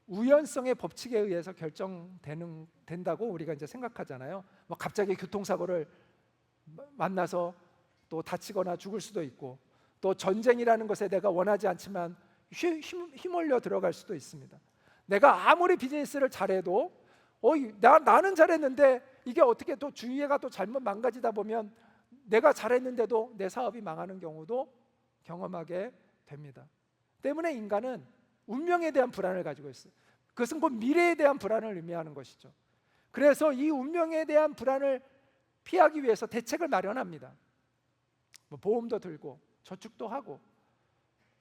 우연성의 법칙에 의해서 결정된다고 우리가 이제 생각하잖아요. 뭐 갑자기 교통사고를 만나서 또 다치거나 죽을 수도 있고, 또 전쟁이라는 것에 내가 원하지 않지만 휘몰려 들어갈 수도 있습니다. 내가 아무리 비즈니스를 잘해도 나는 잘했는데 이게 어떻게 또 주위가 또 잘못 망가지다 보면 내가 잘했는데도 내 사업이 망하는 경우도 경험하게 됩니다. 때문에 인간은 운명에 대한 불안을 가지고 있어요. 그것은 곧 미래에 대한 불안을 의미하는 것이죠. 그래서 이 운명에 대한 불안을 피하기 위해서 대책을 마련합니다. 뭐 보험도 들고 저축도 하고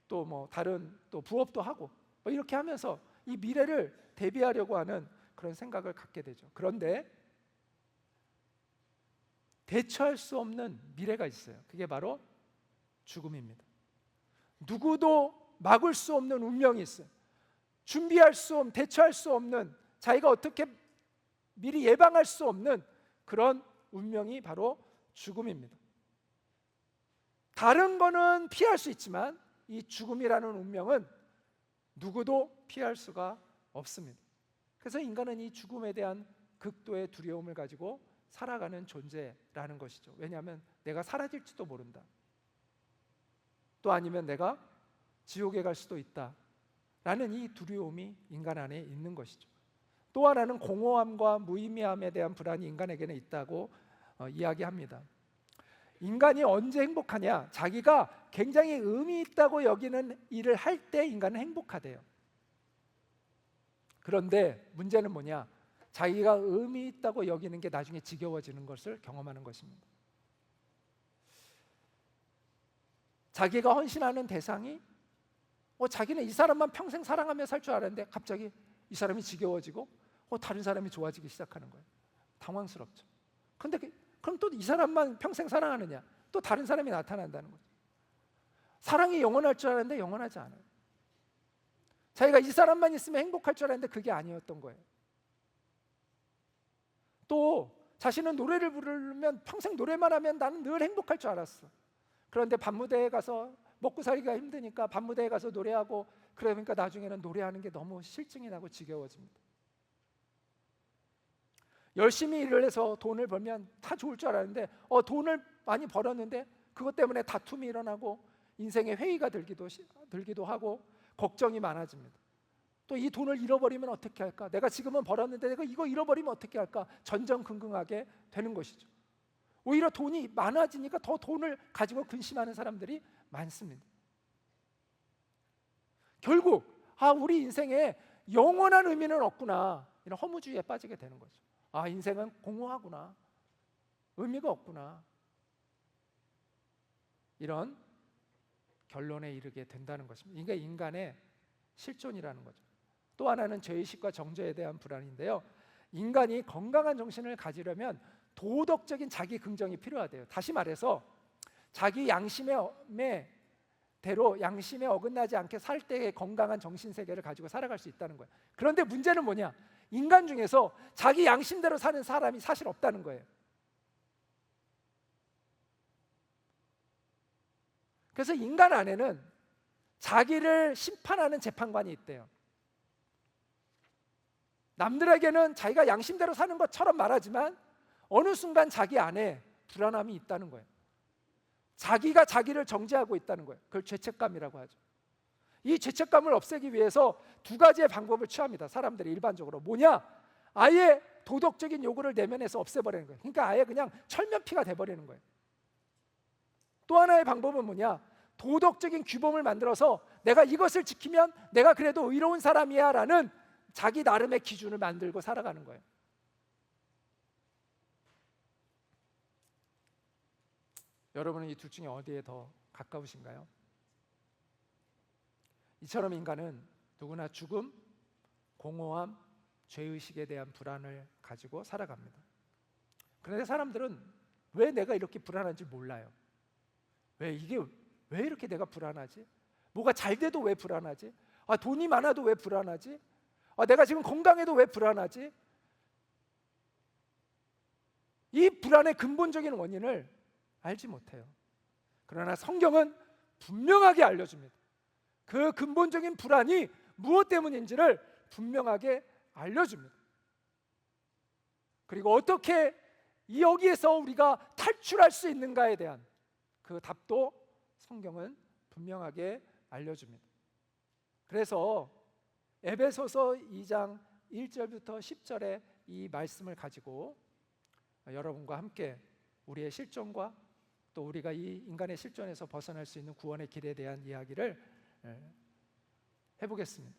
또 뭐 다른 또 부업도 하고 뭐 이렇게 하면서 이 미래를 대비하려고 하는 그런 생각을 갖게 되죠. 그런데 대처할 수 없는 미래가 있어요. 그게 바로 죽음입니다. 누구도 막을 수 없는 운명이 있어요. 준비할 수 없는, 대처할 수 없는, 자기가 어떻게 미리 예방할 수 없는 그런 운명이 바로 죽음입니다. 다른 거는 피할 수 있지만 이 죽음이라는 운명은 누구도 피할 수가 없습니다. 그래서 인간은 이 죽음에 대한 극도의 두려움을 가지고 살아가는 존재라는 것이죠. 왜냐하면 내가 사라질지도 모른다. 또 아니면 내가 지옥에 갈 수도 있다 라는 이 두려움이 인간 안에 있는 것이죠. 또 하나는 공허함과 무의미함에 대한 불안이 인간에게는 있다고 이야기합니다. 인간이 언제 행복하냐? 자기가 굉장히 의미 있다고 여기는 일을 할 때 인간은 행복하대요. 그런데 문제는 뭐냐? 자기가 의미 있다고 여기는 게 나중에 지겨워지는 것을 경험하는 것입니다. 자기가 헌신하는 대상이 자기는 이 사람만 평생 사랑하며 살 줄 알았는데 갑자기 이 사람이 지겨워지고 다른 사람이 좋아지기 시작하는 거예요. 당황스럽죠. 근데 그럼 또 이 사람만 평생 사랑하느냐? 또 다른 사람이 나타난다는 거죠. 사랑이 영원할 줄 알았는데 영원하지 않아요. 자기가 이 사람만 있으면 행복할 줄 알았는데 그게 아니었던 거예요. 또 자신은 노래를 부르면 평생 노래만 하면 나는 늘 행복할 줄 알았어. 그런데 밤무대에 가서 먹고 살기가 힘드니까 밤무대에 가서 노래하고 그러니까 나중에는 노래하는 게 너무 실증이 나고 지겨워집니다. 열심히 일을 해서 돈을 벌면 다 좋을 줄 알았는데 돈을 많이 벌었는데 그것 때문에 다툼이 일어나고 인생에 회의가 들기도 하고 걱정이 많아집니다. 또 이 돈을 잃어버리면 어떻게 할까? 내가 지금은 벌었는데 내가 이거 잃어버리면 어떻게 할까? 전전긍긍하게 되는 것이죠. 오히려 돈이 많아지니까 더 돈을 가지고 근심하는 사람들이 많습니다. 결국 우리 인생에 영원한 의미는 없구나, 이런 허무주의에 빠지게 되는 거죠. 인생은 공허하구나, 의미가 없구나, 이런 결론에 이르게 된다는 것입니다. 이게 인간의 실존이라는 거죠. 또 하나는 죄의식과 정죄에 대한 불안인데요. 인간이 건강한 정신을 가지려면 도덕적인 자기 긍정이 필요하대요. 다시 말해서 자기 양심의 대로, 양심에 어긋나지 않게 살 때의 건강한 정신세계를 가지고 살아갈 수 있다는 거예요. 그런데 문제는 뭐냐? 인간 중에서 자기 양심대로 사는 사람이 사실 없다는 거예요. 그래서 인간 안에는 자기를 심판하는 재판관이 있대요. 남들에게는 자기가 양심대로 사는 것처럼 말하지만 어느 순간 자기 안에 불안함이 있다는 거예요. 자기가 자기를 정죄하고 있다는 거예요. 그걸 죄책감이라고 하죠. 이 죄책감을 없애기 위해서 두 가지의 방법을 취합니다. 사람들이 일반적으로 뭐냐? 아예 도덕적인 요구를 내면에서 없애버리는 거예요. 그러니까 아예 그냥 철면피가 돼버리는 거예요. 또 하나의 방법은 뭐냐? 도덕적인 규범을 만들어서 내가 이것을 지키면 내가 그래도 의로운 사람이야 라는 자기 나름의 기준을 만들고 살아가는 거예요. 여러분은 이 둘 중에 어디에 더 가까우신가요? 이처럼 인간은 누구나 죽음, 공허함, 죄의식에 대한 불안을 가지고 살아갑니다. 그런데 사람들은 왜 내가 이렇게 불안한지 몰라요. 왜 이렇게 내가 불안하지? 뭐가 잘 돼도 왜 불안하지? 돈이 많아도 왜 불안하지? 내가 지금 건강해도 왜 불안하지? 이 불안의 근본적인 원인을 알지 못해요. 그러나 성경은 분명하게 알려줍니다. 그 근본적인 불안이 무엇 때문인지를 분명하게 알려줍니다. 그리고 어떻게 여기에서 우리가 탈출할 수 있는가에 대한 그 답도 성경은 분명하게 알려줍니다. 그래서 에베소서 2장 1절부터 10절의 이 말씀을 가지고 여러분과 함께 우리의 실존과 또 우리가 이 인간의 실존에서 벗어날 수 있는 구원의 길에 대한 이야기를 해보겠습니다.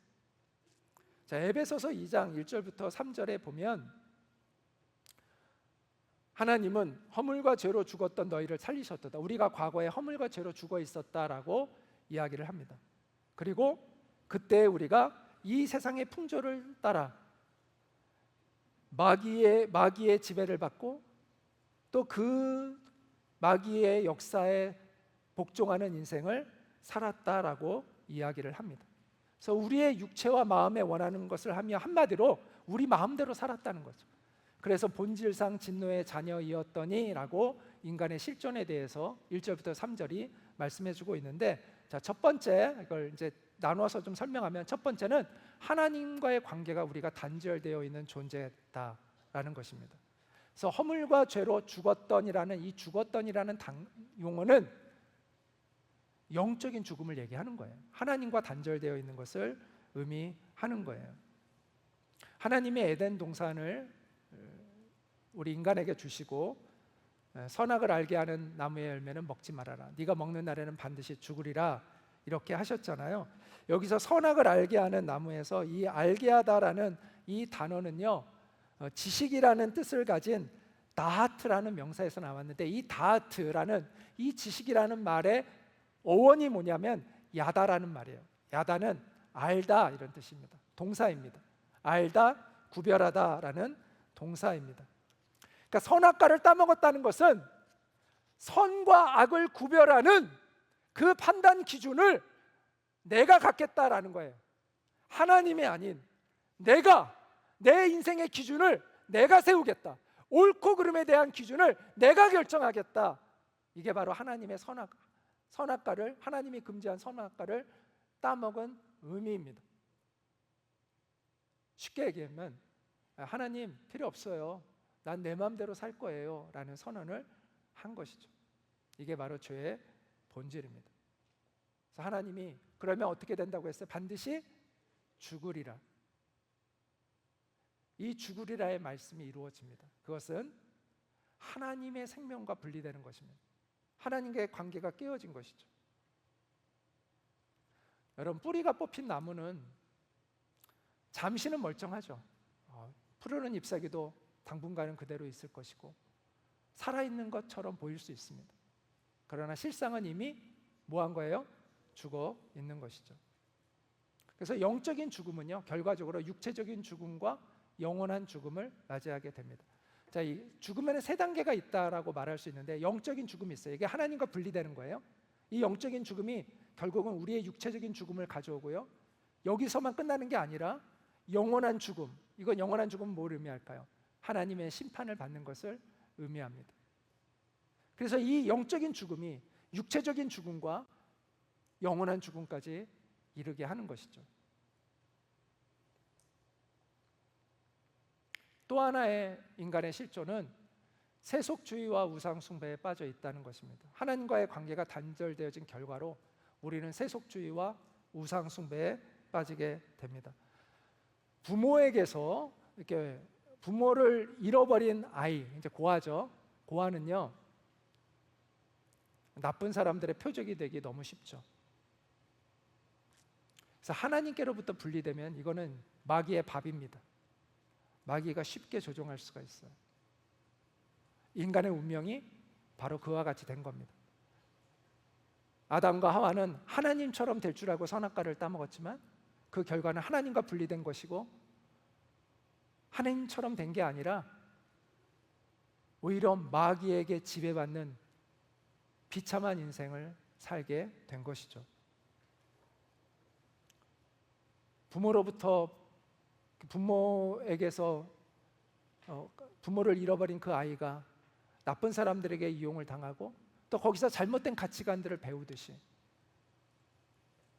자, 에베소서 2장 1절부터 3절에 보면 하나님은 허물과 죄로 죽었던 너희를 살리셨도다. 우리가 과거에 허물과 죄로 죽어 있었다라고 이야기를 합니다. 그리고 그때 우리가 이 세상의 풍조를 따라 마귀의 지배를 받고 또 그 마귀의 역사에 복종하는 인생을 살았다라고 이야기를 합니다. 그래서 우리의 육체와 마음에 원하는 것을 하며 한마디로 우리 마음대로 살았다는 거죠. 그래서 본질상 진노의 자녀이었더니라고 인간의 실존에 대해서 1절부터 3절이 말씀해주고 있는데, 자, 첫 번째 이걸 이제 나누어서 좀 설명하면, 첫 번째는 하나님과의 관계가 우리가 단절되어 있는 존재다라는 것입니다. 그래서 허물과 죄로 죽었더니라는 이 죽었더니라는 용어는 영적인 죽음을 얘기하는 거예요. 하나님과 단절되어 있는 것을 의미하는 거예요. 하나님의 에덴 동산을 우리 인간에게 주시고 선악을 알게 하는 나무의 열매는 먹지 말아라. 네가 먹는 날에는 반드시 죽으리라 이렇게 하셨잖아요. 여기서 선악을 알게 하는 나무에서 이 알게 하다라는 이 단어는요, 지식이라는 뜻을 가진 다하트라는 명사에서 나왔는데, 이 다하트라는 이 지식이라는 말의 어원이 뭐냐면 야다라는 말이에요. 야다는 알다 이런 뜻입니다. 동사입니다. 알다, 구별하다라는 동사입니다. 그러니까 선악과를 따먹었다는 것은 선과 악을 구별하는 그 판단 기준을 내가 갖겠다라는 거예요. 하나님이 아닌 내가 내 인생의 기준을 내가 세우겠다. 옳고 그름에 대한 기준을 내가 결정하겠다. 이게 바로 하나님의 선악과를, 하나님이 금지한 선악과를 따먹은 의미입니다. 쉽게 얘기하면 하나님 필요 없어요. 난 내 마음대로 살 거예요 라는 선언을 한 것이죠. 이게 바로 죄의 본질입니다. 그래서 하나님이 그러면 어떻게 된다고 했어요? 반드시 죽으리라. 이 죽으리라의 말씀이 이루어집니다. 그것은 하나님의 생명과 분리되는 것입니다. 하나님과의 관계가 깨어진 것이죠. 여러분, 뿌리가 뽑힌 나무는 잠시는 멀쩡하죠. 푸르른 잎사귀도 당분간은 그대로 있을 것이고 살아있는 것처럼 보일 수 있습니다. 그러나 실상은 이미 뭐 한 거예요? 죽어 있는 것이죠. 그래서 영적인 죽음은요, 결과적으로 육체적인 죽음과 영원한 죽음을 맞이하게 됩니다. 자, 이 죽음에는 세 단계가 있다라고 말할 수 있는데 영적인 죽음이 있어요. 이게 하나님과 분리되는 거예요. 이 영적인 죽음이 결국은 우리의 육체적인 죽음을 가져오고요, 여기서만 끝나는 게 아니라 영원한 죽음, 이건 영원한 죽음은 뭘 의미할까요? 하나님의 심판을 받는 것을 의미합니다. 그래서 이 영적인 죽음이 육체적인 죽음과 영원한 죽음까지 이르게 하는 것이죠. 또 하나의 인간의 실존은 세속주의와 우상숭배에 빠져 있다는 것입니다. 하나님과의 관계가 단절되어진 결과로 우리는 세속주의와 우상숭배에 빠지게 됩니다. 부모에게서 이렇게 부모를 잃어버린 아이, 이제 고아죠. 고아는요, 나쁜 사람들의 표적이 되기 너무 쉽죠. 그래서 하나님께로부터 분리되면 이거는 마귀의 밥입니다. 마귀가 쉽게 조종할 수가 있어요. 인간의 운명이 바로 그와 같이 된 겁니다. 아담과 하와는 하나님처럼 될 줄 알고 선악과를 따먹었지만 그 결과는 하나님과 분리된 것이고 하나님처럼 된 게 아니라 오히려 마귀에게 지배받는 비참한 인생을 살게 된 것이죠. 부모에게서 부모를 잃어버린 그 아이가 나쁜 사람들에게 이용을 당하고 또 거기서 잘못된 가치관들을 배우듯이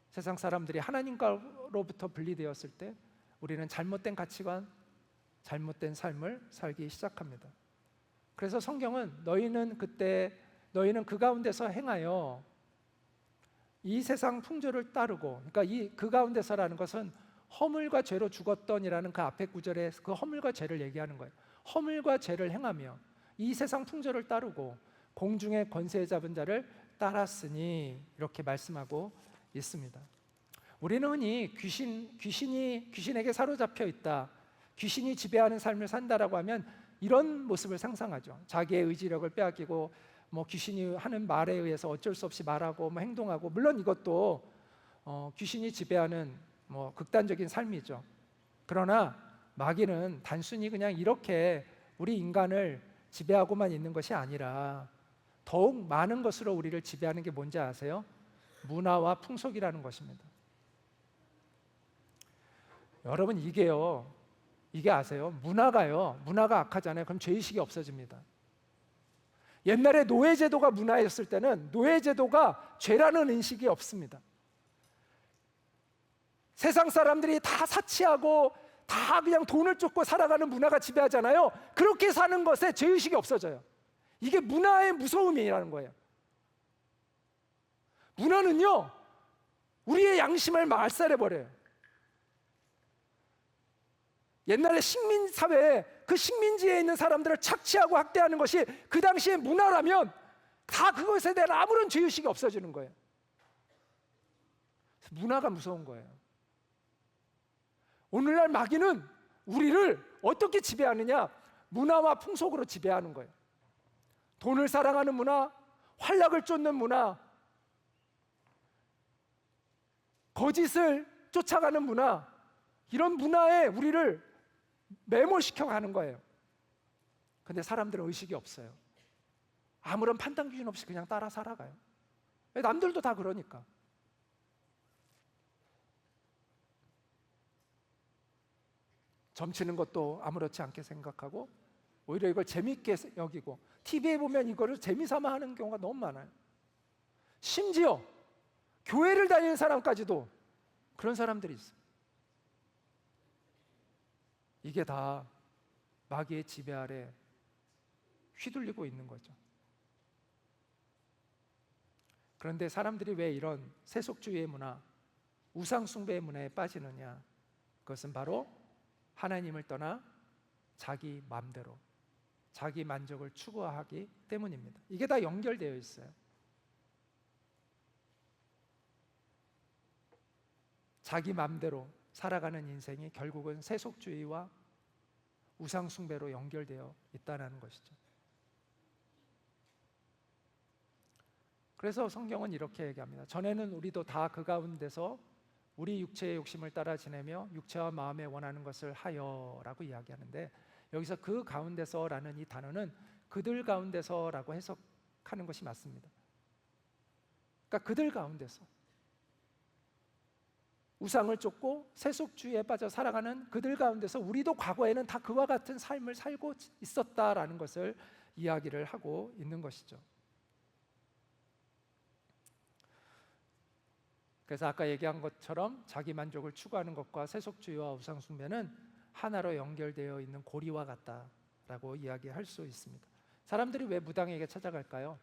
세상 사람들이 하나님과로부터 분리되었을 때 우리는 잘못된 가치관, 잘못된 삶을 살기 시작합니다. 그래서 성경은 너희는 그 가운데서 행하여 이 세상 풍조를 따르고, 그러니까 그 가운데서라는 것은 허물과 죄로 죽었던이라는 그 앞에 구절에 그 허물과 죄를 얘기하는 거예요. 허물과 죄를 행하며 이 세상 풍조를 따르고 공중의 권세 잡은 자를 따랐으니, 이렇게 말씀하고 있습니다. 우리는 흔히 귀신에게 사로잡혀 있다, 귀신이 지배하는 삶을 산다라고 하면 이런 모습을 상상하죠. 자기의 의지력을 빼앗기고 귀신이 하는 말에 의해서 어쩔 수 없이 말하고 행동하고, 물론 이것도 귀신이 지배하는 극단적인 삶이죠. 그러나 마귀는 단순히 그냥 이렇게 우리 인간을 지배하고만 있는 것이 아니라 더욱 많은 것으로 우리를 지배하는 게 뭔지 아세요? 문화와 풍속이라는 것입니다. 여러분, 이게 아세요? 문화가 악하잖아요. 그럼 죄의식이 없어집니다. 옛날에 노예제도가 문화였을 때는 노예제도가 죄라는 인식이 없습니다. 세상 사람들이 다 사치하고 다 그냥 돈을 쫓고 살아가는 문화가 지배하잖아요. 그렇게 사는 것에 죄의식이 없어져요. 이게 문화의 무서움이라는 거예요. 문화는요, 우리의 양심을 말살해버려요. 옛날에 식민사회에 그 식민지에 있는 사람들을 착취하고 학대하는 것이 그 당시의 문화라면 다 그것에 대한 아무런 죄의식이 없어지는 거예요. 문화가 무서운 거예요. 오늘날 마귀는 우리를 어떻게 지배하느냐? 문화와 풍속으로 지배하는 거예요. 돈을 사랑하는 문화, 활락을 쫓는 문화, 거짓을 쫓아가는 문화, 이런 문화에 우리를 매몰시켜 가는 거예요. 근데 사람들은 의식이 없어요. 아무런 판단 기준 없이 그냥 따라 살아가요. 남들도 다 그러니까. 점치는 것도 아무렇지 않게 생각하고 오히려 이걸 재미있게 여기고, TV에 보면 이거를 재미삼아 하는 경우가 너무 많아요. 심지어 교회를 다니는 사람까지도 그런 사람들이 있어요. 이게 다 마귀의 지배 아래 휘둘리고 있는 거죠. 그런데 사람들이 왜 이런 세속주의의 문화, 우상숭배의 문화에 빠지느냐? 그것은 바로 하나님을 떠나 자기 마음대로, 자기 만족을 추구하기 때문입니다. 이게 다 연결되어 있어요. 자기 마음대로 살아가는 인생이 결국은 세속주의와 우상숭배로 연결되어 있다는 것이죠. 그래서 성경은 이렇게 얘기합니다. 전에는 우리도 다 그 가운데서 우리 육체의 욕심을 따라 지내며 육체와 마음에 원하는 것을 하여라고 이야기하는데, 여기서 그 가운데서라는 이 단어는 그들 가운데서라고 해석하는 것이 맞습니다. 그러니까 그들 가운데서, 우상을 쫓고 세속주의에 빠져 살아가는 그들 가운데서 우리도 과거에는 다 그와 같은 삶을 살고 있었다라는 것을 이야기를 하고 있는 것이죠. 그래서 아까 얘기한 것처럼 자기 만족을 추구하는 것과 세속주의와 우상숭배는 하나로 연결되어 있는 고리와 같다라고 이야기할 수 있습니다. 사람들이 왜 무당에게 찾아갈까요?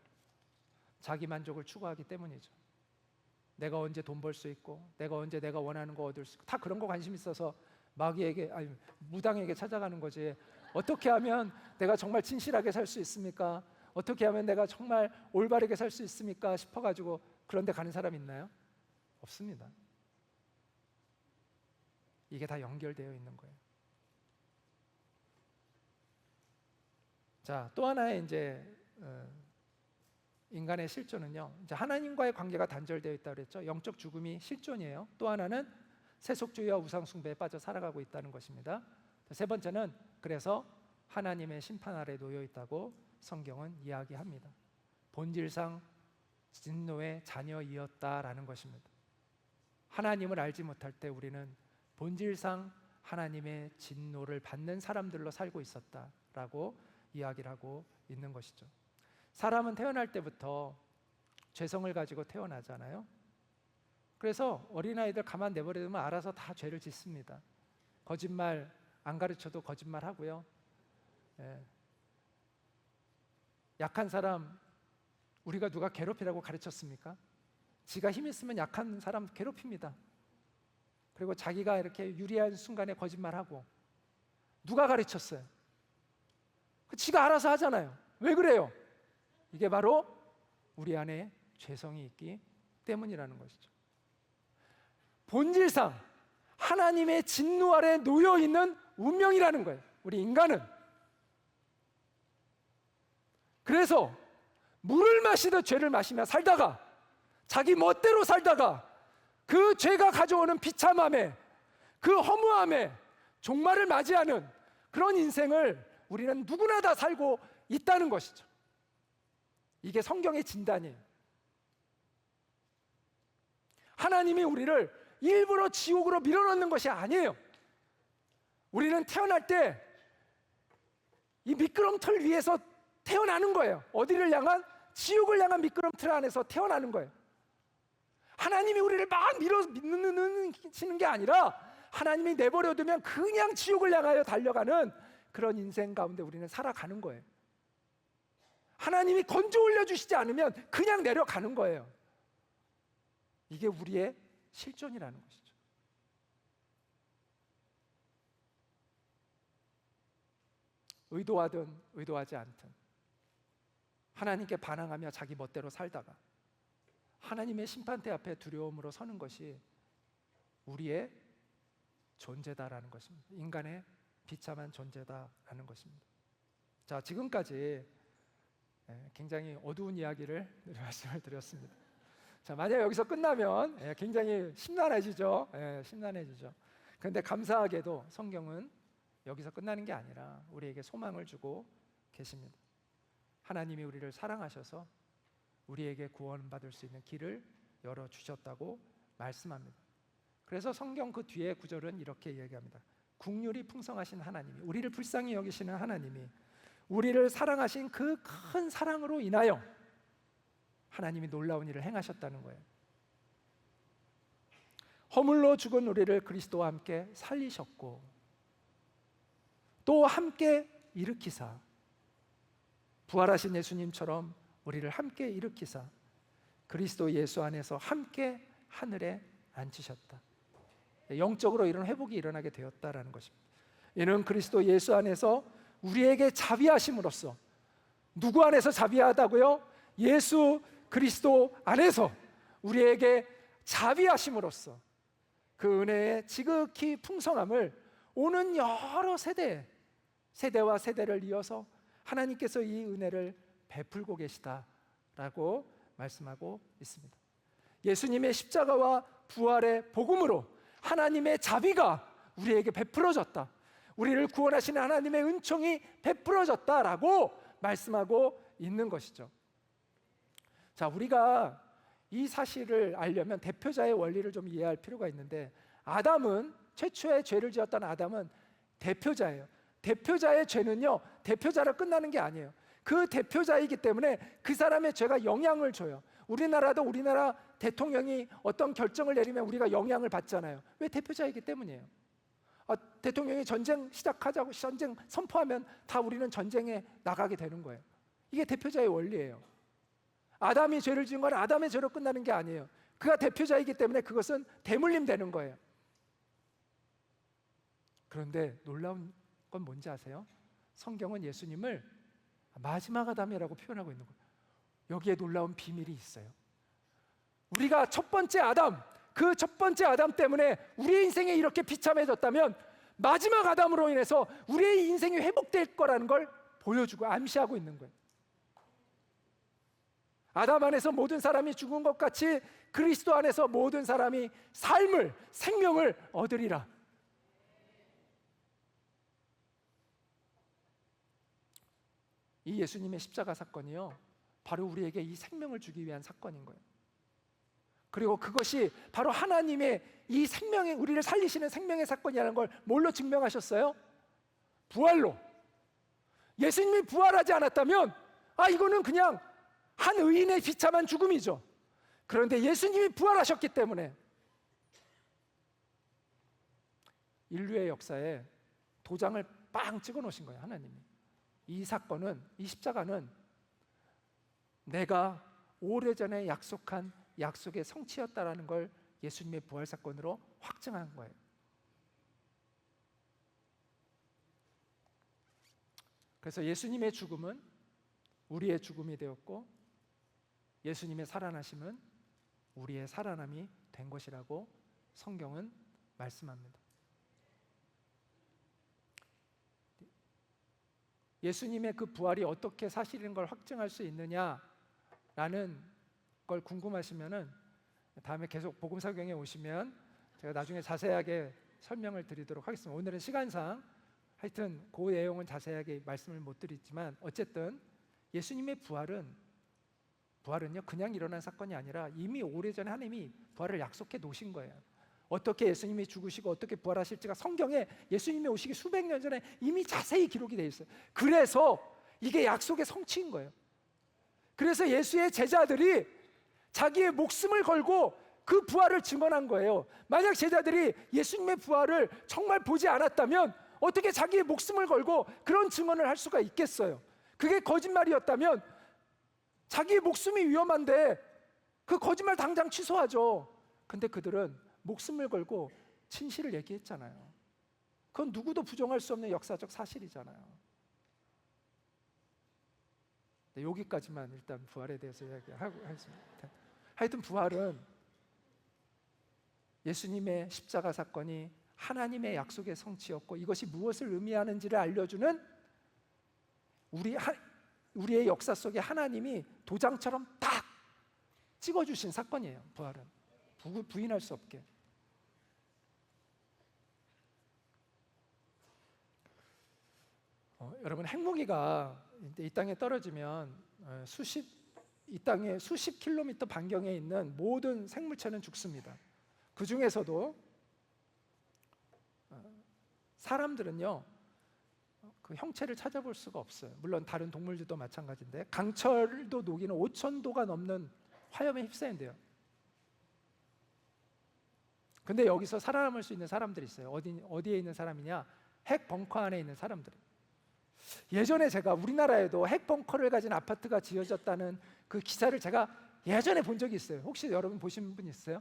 자기 만족을 추구하기 때문이죠. 내가 언제 돈 벌 수 있고, 내가 언제 내가 원하는 거 얻을 수 있고, 다 그런 거 관심 있어서 마귀에게, 아니 무당에게 찾아가는 거지. 어떻게 하면 내가 정말 진실하게 살 수 있습니까? 어떻게 하면 내가 정말 올바르게 살 수 있습니까? 싶어가지고 그런 데 가는 사람 있나요? 없습니다. 이게 다 연결되어 있는 거예요. 자, 또 하나의 이제 인간의 실존은요, 이제 하나님과의 관계가 단절되어 있다고 그랬죠. 영적 죽음이 실존이에요. 또 하나는 세속주의와 우상숭배에 빠져 살아가고 있다는 것입니다. 세 번째는 그래서 하나님의 심판 아래 놓여 있다고 성경은 이야기합니다. 본질상 진노의 자녀이었다라는 것입니다. 하나님을 알지 못할 때 우리는 본질상 하나님의 진노를 받는 사람들로 살고 있었다라고 이야기를 하고 있는 것이죠. 사람은 태어날 때부터 죄성을 가지고 태어나잖아요. 그래서 어린아이들 가만 내버려두면 알아서 다 죄를 짓습니다. 거짓말 안 가르쳐도 거짓말 하고요. 약한 사람 우리가 누가 괴롭히라고 가르쳤습니까? 지가 힘 있으면 약한 사람 괴롭힙니다. 그리고 자기가 이렇게 유리한 순간에 거짓말하고. 누가 가르쳤어요? 지가 알아서 하잖아요. 왜 그래요? 이게 바로 우리 안에 죄성이 있기 때문이라는 것이죠. 본질상 하나님의 진노 아래 놓여 있는 운명이라는 거예요, 우리 인간은. 그래서 물을 마시듯 죄를 마시며 살다가, 자기 멋대로 살다가 그 죄가 가져오는 비참함에, 그 허무함에 종말을 맞이하는 그런 인생을 우리는 누구나 다 살고 있다는 것이죠. 이게 성경의 진단이에요. 하나님이 우리를 일부러 지옥으로 밀어넣는 것이 아니에요. 우리는 태어날 때 이 미끄럼틀 위에서 태어나는 거예요. 어디를 향한? 지옥을 향한 미끄럼틀 안에서 태어나는 거예요. 하나님이 우리를 막 밀어넣는 게 아니라 하나님이 내버려두면 그냥 지옥을 향하여 달려가는 그런 인생 가운데 우리는 살아가는 거예요. 하나님이 건져 올려주시지 않으면 그냥 내려가는 거예요. 이게 우리의 실존이라는 것이죠. 의도하든 의도하지 않든 하나님께 반항하며 자기 멋대로 살다가 하나님의 심판대 앞에 두려움으로 서는 것이 우리의 존재다라는 것입니다. 인간의 비참한 존재다라는 것입니다. 자, 지금까지 굉장히 어두운 이야기를 말씀을 드렸습니다. 자, 만약 여기서 끝나면 굉장히 심란해지죠. 심란해지죠. 그런데 감사하게도 성경은 여기서 끝나는 게 아니라 우리에게 소망을 주고 계십니다. 하나님이 우리를 사랑하셔서 우리에게 구원받을 수 있는 길을 열어주셨다고 말씀합니다. 그래서 성경 그 뒤에 구절은 이렇게 얘기합니다. 긍휼이 풍성하신 하나님이, 우리를 불쌍히 여기시는 하나님이 우리를 사랑하신 그 큰 사랑으로 인하여 하나님이 놀라운 일을 행하셨다는 거예요. 허물로 죽은 우리를 그리스도와 함께 살리셨고 또 함께 일으키사, 부활하신 예수님처럼 우리를 함께 일으키사 그리스도 예수 안에서 함께 하늘에 앉히셨다. 영적으로 이런 회복이 일어나게 되었다라는 것입니다. 이는 그리스도 예수 안에서 우리에게 자비하심으로써, 누구 안에서 자비하다고요? 예수 그리스도 안에서 우리에게 자비하심으로써 그 은혜의 지극히 풍성함을 오는 여러 세대와 세대를 이어서 하나님께서 이 은혜를 베풀고 계시다라고 말씀하고 있습니다. 예수님의 십자가와 부활의 복음으로 하나님의 자비가 우리에게 베풀어졌다, 우리를 구원하시는 하나님의 은총이 베풀어졌다라고 말씀하고 있는 것이죠. 자, 우리가 이 사실을 알려면 대표자의 원리를 좀 이해할 필요가 있는데, 아담은, 최초의 죄를 지었던 아담은 대표자예요. 대표자의 죄는요, 대표자로 끝나는 게 아니에요. 그 대표자이기 때문에 그 사람의 죄가 영향을 줘요. 우리나라도 우리나라 대통령이 어떤 결정을 내리면 우리가 영향을 받잖아요. 왜? 대표자이기 때문이에요. 대통령이 전쟁 시작하자고 전쟁 선포하면 다 우리는 전쟁에 나가게 되는 거예요. 이게 대표자의 원리예요. 아담이 죄를 지은 건 아담의 죄로 끝나는 게 아니에요. 그가 대표자이기 때문에 그것은 대물림 되는 거예요. 그런데 놀라운 건 뭔지 아세요? 성경은 예수님을 마지막 아담이라고 표현하고 있는 거예요. 여기에 놀라운 비밀이 있어요. 우리가 첫 번째 아담, 그 첫 번째 아담 때문에 우리의 인생이 이렇게 비참해졌다면 마지막 아담으로 인해서 우리의 인생이 회복될 거라는 걸 보여주고 암시하고 있는 거예요. 아담 안에서 모든 사람이 죽은 것 같이 그리스도 안에서 모든 사람이 삶을, 생명을 얻으리라. 이 예수님의 십자가 사건이요, 바로 우리에게 이 생명을 주기 위한 사건인 거예요. 그리고 그것이 바로 하나님의 이 생명의, 우리를 살리시는 생명의 사건이라는 걸 뭘로 증명하셨어요? 부활로. 예수님이 부활하지 않았다면 이거는 그냥 한 의인의 비참한 죽음이죠. 그런데 예수님이 부활하셨기 때문에 인류의 역사에 도장을 빵 찍어 놓으신 거예요, 하나님이. 이 사건은, 이 십자가는 내가 오래전에 약속한 약속의 성취였다라는 걸 예수님의 부활 사건으로 확증한 거예요. 그래서 예수님의 죽음은 우리의 죽음이 되었고, 예수님의 살아나심은 우리의 살아남이 된 것이라고 성경은 말씀합니다. 예수님의 그 부활이 어떻게 사실인 걸 확증할 수 있느냐라는 걸 궁금하시면은 다음에 계속 복음사경에 오시면 제가 나중에 자세하게 설명을 드리도록 하겠습니다. 오늘은 시간상 하여튼 그 내용은 자세하게 말씀을 못 드리지만, 어쨌든 예수님의 부활은요 그냥 일어난 사건이 아니라 이미 오래전에 하나님이 부활을 약속해 놓으신 거예요. 어떻게 예수님이 죽으시고 어떻게 부활하실지가 성경에 예수님이 오시기 수백 년 전에 이미 자세히 기록이 되어 있어요. 그래서 이게 약속의 성취인 거예요. 그래서 예수의 제자들이 자기의 목숨을 걸고 그 부활을 증언한 거예요. 만약 제자들이 예수님의 부활을 정말 보지 않았다면 어떻게 자기의 목숨을 걸고 그런 증언을 할 수가 있겠어요? 그게 거짓말이었다면 자기의 목숨이 위험한데 그 거짓말 당장 취소하죠. 근데 그들은 목숨을 걸고 진실을 얘기했잖아요. 그건 누구도 부정할 수 없는 역사적 사실이잖아요. 네, 여기까지만 일단 부활에 대해서 이야기하고 하겠습니다. 하여튼 부활은 예수님의 십자가 사건이 하나님의 약속의 성취였고, 이것이 무엇을 의미하는지를 알려주는 우리의 역사 속에 하나님이 도장처럼 딱 찍어주신 사건이에요. 부활은 부인할 수 없게. 여러분, 핵무기가 이 땅에 떨어지면 이 땅에 수십 킬로미터 반경에 있는 모든 생물체는 죽습니다. 그 중에서도 사람들은요 그 형체를 찾아볼 수가 없어요. 물론 다른 동물들도 마찬가지인데, 강철도 녹이는 5,000도가 넘는 화염에 휩싸인대요. 근데 여기서 살아남을 수 있는 사람들이 있어요. 어디에 있는 사람이냐? 핵 벙커 안에 있는 사람들. 예전에 제가 우리나라에도 핵 벙커를 가진 아파트가 지어졌다는 그 기사를 제가 예전에 본 적이 있어요. 혹시 여러분 보신 분 있어요?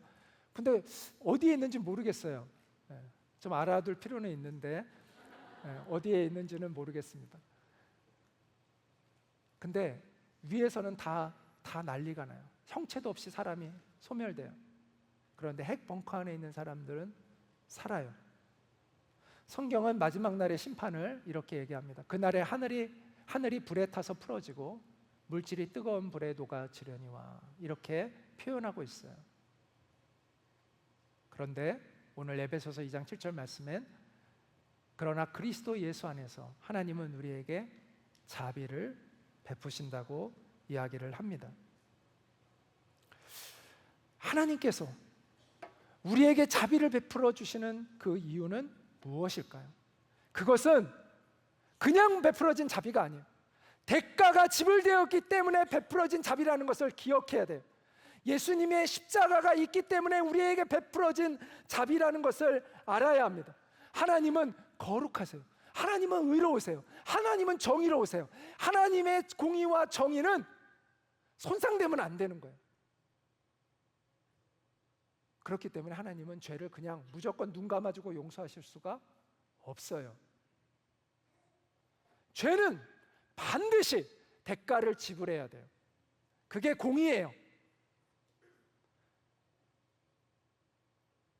근데 어디에 있는지 모르겠어요. 좀 알아둘 필요는 있는데 어디에 있는지는 모르겠습니다. 근데 위에서는 다 난리가 나요. 형체도 없이 사람이 소멸돼요. 그런데 핵 벙커 안에 있는 사람들은 살아요. 성경은 마지막 날의 심판을 이렇게 얘기합니다. 그날에 하늘이 불에 타서 풀어지고 물질이 뜨거운 불에 녹아지려니와, 이렇게 표현하고 있어요. 그런데 오늘 에베소서 2장 7절 말씀엔 그러나 그리스도 예수 안에서 하나님은 우리에게 자비를 베푸신다고 이야기를 합니다. 하나님께서 우리에게 자비를 베풀어 주시는 그 이유는 무엇일까요? 그것은 그냥 베풀어진 자비가 아니에요. 대가가 지불되었기 때문에 베풀어진 자비라는 것을 기억해야 돼요. 예수님의 십자가가 있기 때문에 우리에게 베풀어진 자비라는 것을 알아야 합니다. 하나님은 거룩하세요. 하나님은 의로우세요. 하나님은 정의로우세요. 하나님의 공의와 정의는 손상되면 안 되는 거예요. 그렇기 때문에 하나님은 죄를 그냥 무조건 눈 감아주고 용서하실 수가 없어요. 죄는 반드시 대가를 지불해야 돼요. 그게 공의예요.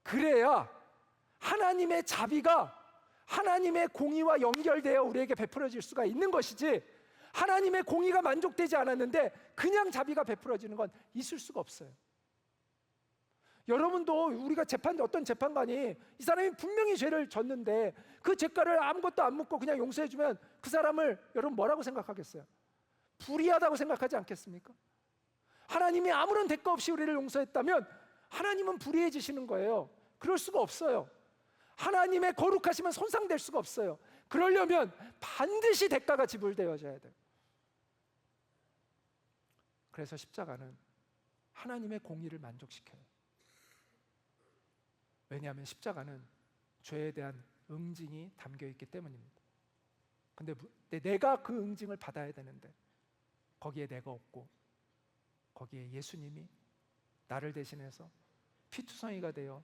그래야 하나님의 자비가 하나님의 공의와 연결되어 우리에게 베풀어질 수가 있는 것이지, 하나님의 공의가 만족되지 않았는데 그냥 자비가 베풀어지는 건 있을 수가 없어요. 여러분도 우리가 어떤 재판관이 이 사람이 분명히 죄를 졌는데 그 죄가를 아무것도 안 묻고 그냥 용서해주면 그 사람을 여러분 뭐라고 생각하겠어요? 불의하다고 생각하지 않겠습니까? 하나님이 아무런 대가 없이 우리를 용서했다면 하나님은 불의해지시는 거예요. 그럴 수가 없어요. 하나님의 거룩하심은 손상될 수가 없어요. 그러려면 반드시 대가가 지불되어져야 돼요. 그래서 십자가는 하나님의 공의를 만족시켜요. 왜냐하면 십자가는 죄에 대한 응징이 담겨 있기 때문입니다. 근데 내가 그 응징을 받아야 되는데 거기에 내가 없고 거기에 예수님이 나를 대신해서 피투성이가 되어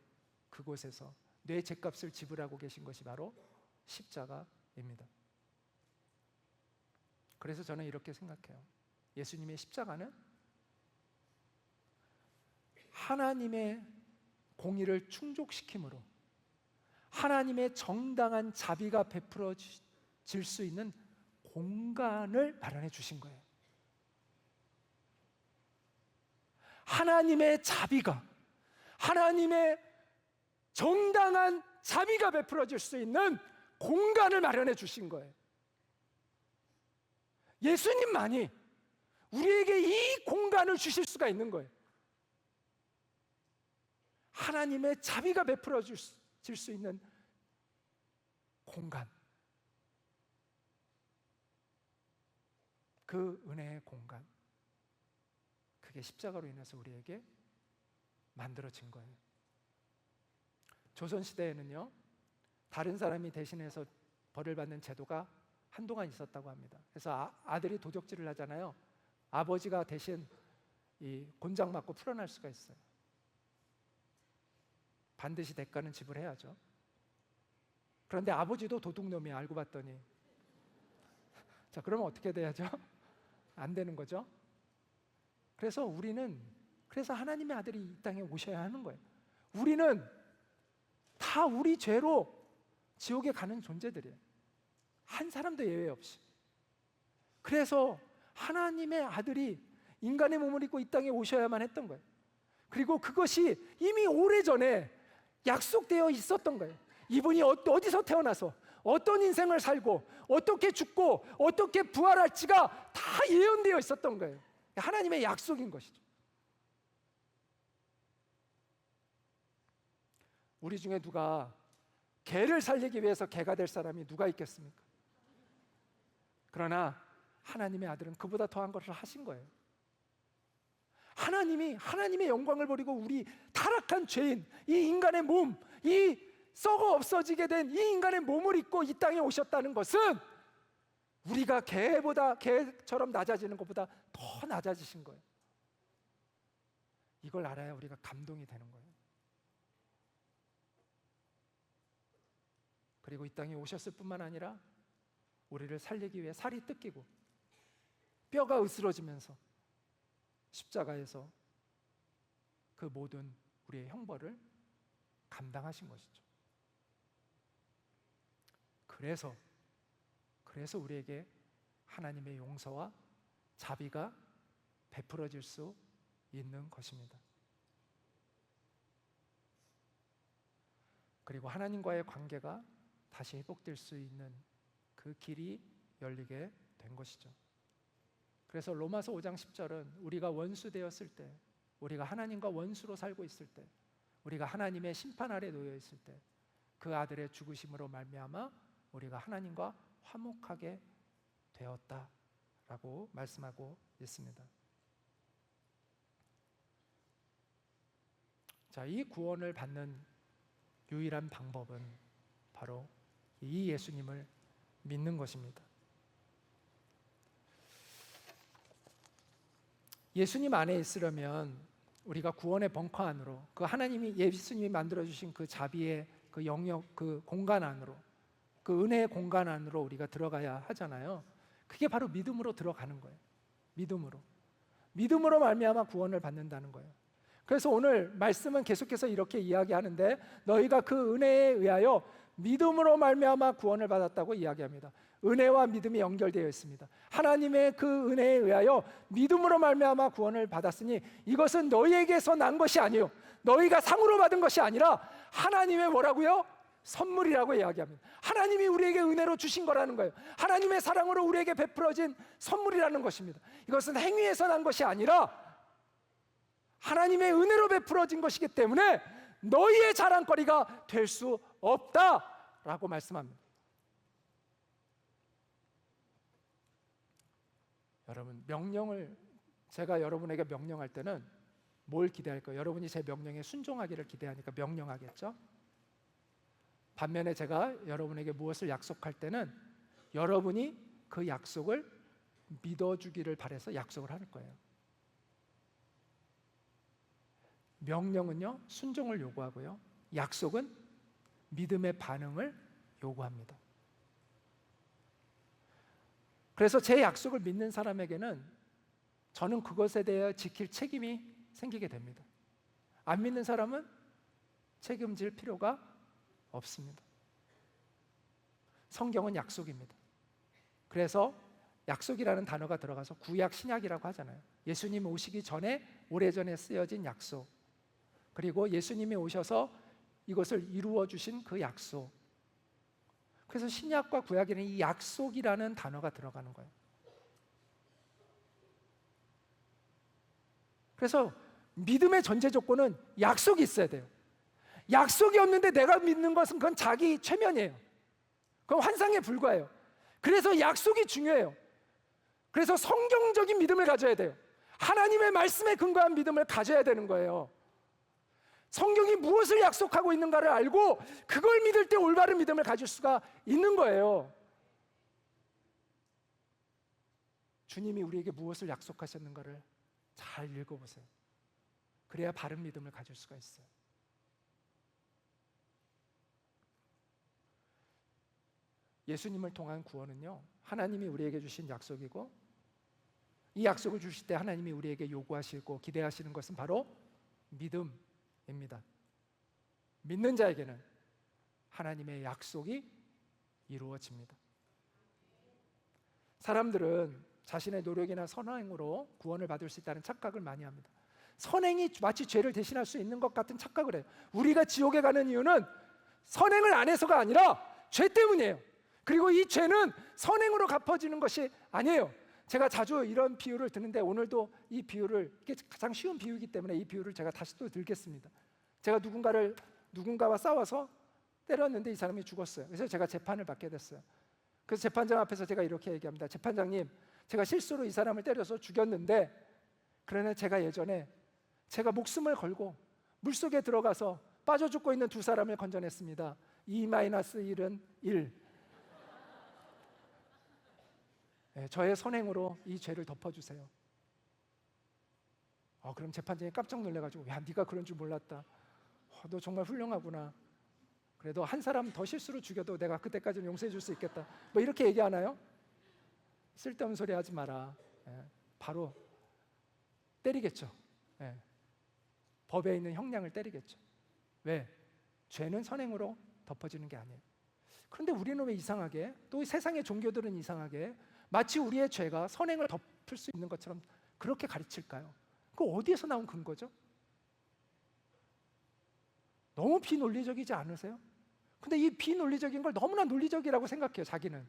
그곳에서 내 죄값을 지불하고 계신 것이 바로 십자가입니다. 그래서 저는 이렇게 생각해요. 예수님의 십자가는 하나님의 공의를 충족시킴으로 하나님의 정당한 자비가 베풀어질 수 있는 공간을 마련해 주신 거예요. 하나님의 자비가, 하나님의 정당한 자비가 베풀어질 수 있는 공간을 마련해 주신 거예요. 예수님만이 우리에게 이 공간을 주실 수가 있는 거예요. 하나님의 자비가 베풀어질 수 있는 공간, 그 은혜의 공간, 그게 십자가로 인해서 우리에게 만들어진 거예요. 조선시대에는요, 다른 사람이 대신해서 벌을 받는 제도가 한동안 있었다고 합니다. 그래서 아들이 도적질을 하잖아요. 아버지가 대신 이 곤장 맞고 풀어날 수가 있어요. 반드시 대가는 지불해야죠. 그런데 아버지도 도둑놈이야, 알고 봤더니. 자, 그러면 어떻게 돼야죠? 안 되는 거죠. 그래서 하나님의 아들이 이 땅에 오셔야 하는 거예요. 우리는 다 우리 죄로 지옥에 가는 존재들이에요. 한 사람도 예외 없이. 그래서 하나님의 아들이 인간의 몸을 입고 이 땅에 오셔야만 했던 거예요. 그리고 그것이 이미 오래전에 약속되어 있었던 거예요. 이분이 어디서 태어나서 어떤 인생을 살고 어떻게 죽고 어떻게 부활할지가 다 예언되어 있었던 거예요. 하나님의 약속인 것이죠. 우리 중에 누가 개를 살리기 위해서 개가 될 사람이 누가 있겠습니까? 그러나 하나님의 아들은 그보다 더한 것을 하신 거예요. 하나님의 영광을 버리고 우리 타락한 죄인, 이 인간의 몸, 이 썩어 없어지게 된 이 인간의 몸을 입고 이 땅에 오셨다는 것은 우리가 개처럼 낮아지는 것보다 더 낮아지신 거예요. 이걸 알아야 우리가 감동이 되는 거예요. 그리고 이 땅에 오셨을 뿐만 아니라 우리를 살리기 위해 살이 뜯기고 뼈가 으스러지면서 십자가에서 그 모든 우리의 형벌을 감당하신 것이죠. 그래서 우리에게 하나님의 용서와 자비가 베풀어질 수 있는 것입니다. 그리고 하나님과의 관계가 다시 회복될 수 있는 그 길이 열리게 된 것이죠. 그래서 로마서 5장 10절은 우리가 원수 되었을 때, 우리가 하나님과 원수로 살고 있을 때, 우리가 하나님의 심판 아래 놓여 있을 때 그 아들의 죽으심으로 말미암아 우리가 하나님과 화목하게 되었다라고 말씀하고 있습니다. 자, 이 구원을 받는 유일한 방법은 바로 이 예수님을 믿는 것입니다. 예수님 안에 있으려면 우리가 구원의 벙커 안으로, 그 하나님이 예수님이 만들어 주신 그 자비의 그 영역, 그 공간 안으로, 그 은혜의 공간 안으로 우리가 들어가야 하잖아요. 그게 바로 믿음으로 들어가는 거예요. 믿음으로 말미암아 구원을 받는다는 거예요. 그래서 오늘 말씀은 계속해서 이렇게 이야기하는데, 너희가 그 은혜에 의하여 믿음으로 말미암아 구원을 받았다고 이야기합니다. 은혜와 믿음이 연결되어 있습니다. 하나님의 그 은혜에 의하여 믿음으로 말미암아 구원을 받았으니 이것은 너희에게서 난 것이 아니요, 너희가 상으로 받은 것이 아니라 하나님의 뭐라고요? 선물이라고 이야기합니다. 하나님이 우리에게 은혜로 주신 거라는 거예요. 하나님의 사랑으로 우리에게 베풀어진 선물이라는 것입니다. 이것은 행위에서 난 것이 아니라 하나님의 은혜로 베풀어진 것이기 때문에 너희의 자랑거리가 될 수 없다라고 말씀합니다. 여러분, 제가 여러분에게 명령할 때는 뭘 기대할까요? 여러분이 제 명령에 순종하기를 기대하니까 명령하겠죠? 반면에 제가 여러분에게 무엇을 약속할 때는 여러분이 그 약속을 믿어주기를 바라서 약속을 하는 거예요. 명령은요, 순종을 요구하고요, 약속은 믿음의 반응을 요구합니다. 그래서 제 약속을 믿는 사람에게는 저는 그것에 대해 지킬 책임이 생기게 됩니다. 안 믿는 사람은 책임질 필요가 없습니다. 성경은 약속입니다. 그래서 약속이라는 단어가 들어가서 구약 신약이라고 하잖아요. 예수님 오시기 전에 오래전에 쓰여진 약속, 그리고 예수님이 오셔서 이것을 이루어 주신 그 약속. 그래서 신약과 구약에는 이 약속이라는 단어가 들어가는 거예요. 그래서 믿음의 전제 조건은 약속이 있어야 돼요. 약속이 없는데 내가 믿는 것은 그건 자기 최면이에요. 그건 환상에 불과해요. 그래서 약속이 중요해요. 그래서 성경적인 믿음을 가져야 돼요. 하나님의 말씀에 근거한 믿음을 가져야 되는 거예요. 성경이 무엇을 약속하고 있는가를 알고 그걸 믿을 때 올바른 믿음을 가질 수가 있는 거예요. 주님이 우리에게 무엇을 약속하셨는가를 잘 읽어보세요. 그래야 바른 믿음을 가질 수가 있어요. 예수님을 통한 구원은요, 하나님이 우리에게 주신 약속이고, 이 약속을 주실 때 하나님이 우리에게 요구하시고 기대하시는 것은 바로 믿음입니다. 믿는 자에게는 하나님의 약속이 이루어집니다. 사람들은 자신의 노력이나 선행으로 구원을 받을 수 있다는 착각을 많이 합니다. 선행이 마치 죄를 대신할 수 있는 것 같은 착각을 해요. 우리가 지옥에 가는 이유는 선행을 안 해서가 아니라 죄 때문이에요. 그리고 이 죄는 선행으로 갚아지는 것이 아니에요. 제가 자주 이런 비유를 드는데 오늘도 이 비유를, 이게 가장 쉬운 비유이기 때문에 이 비유를 제가 다시 또 들겠습니다. 제가 누군가와 싸워서 때렸는데 이 사람이 죽었어요. 그래서 제가 재판을 받게 됐어요. 그래서 재판장 앞에서 제가 이렇게 얘기합니다. 재판장님, 제가 실수로 이 사람을 때려서 죽였는데, 그러나 제가 예전에 제가 목숨을 걸고 물속에 들어가서 빠져 죽고 있는 두 사람을 건져냈습니다. 2-1은 1. 네, 저의 선행으로 이 죄를 덮어주세요. 그럼 재판장이 깜짝 놀래가지고, 야, 네가 그런 줄 몰랐다. 너 정말 훌륭하구나. 그래도 한 사람 더 실수로 죽여도 내가 그때까지는 용서해 줄 수 있겠다. 뭐 이렇게 얘기하나요? 쓸데없는 소리 하지 마라. 바로 때리겠죠. 법에 있는 형량을 때리겠죠. 왜? 죄는 선행으로 덮어지는 게 아니에요. 그런데 우리는 왜 이상하게, 또 세상의 종교들은 이상하게 마치 우리의 죄가 선행을 덮을 수 있는 것처럼 그렇게 가르칠까요? 그 어디에서 나온 근거죠? 너무 비논리적이지 않으세요? 근데 이 비논리적인 걸 너무나 논리적이라고 생각해요, 자기는.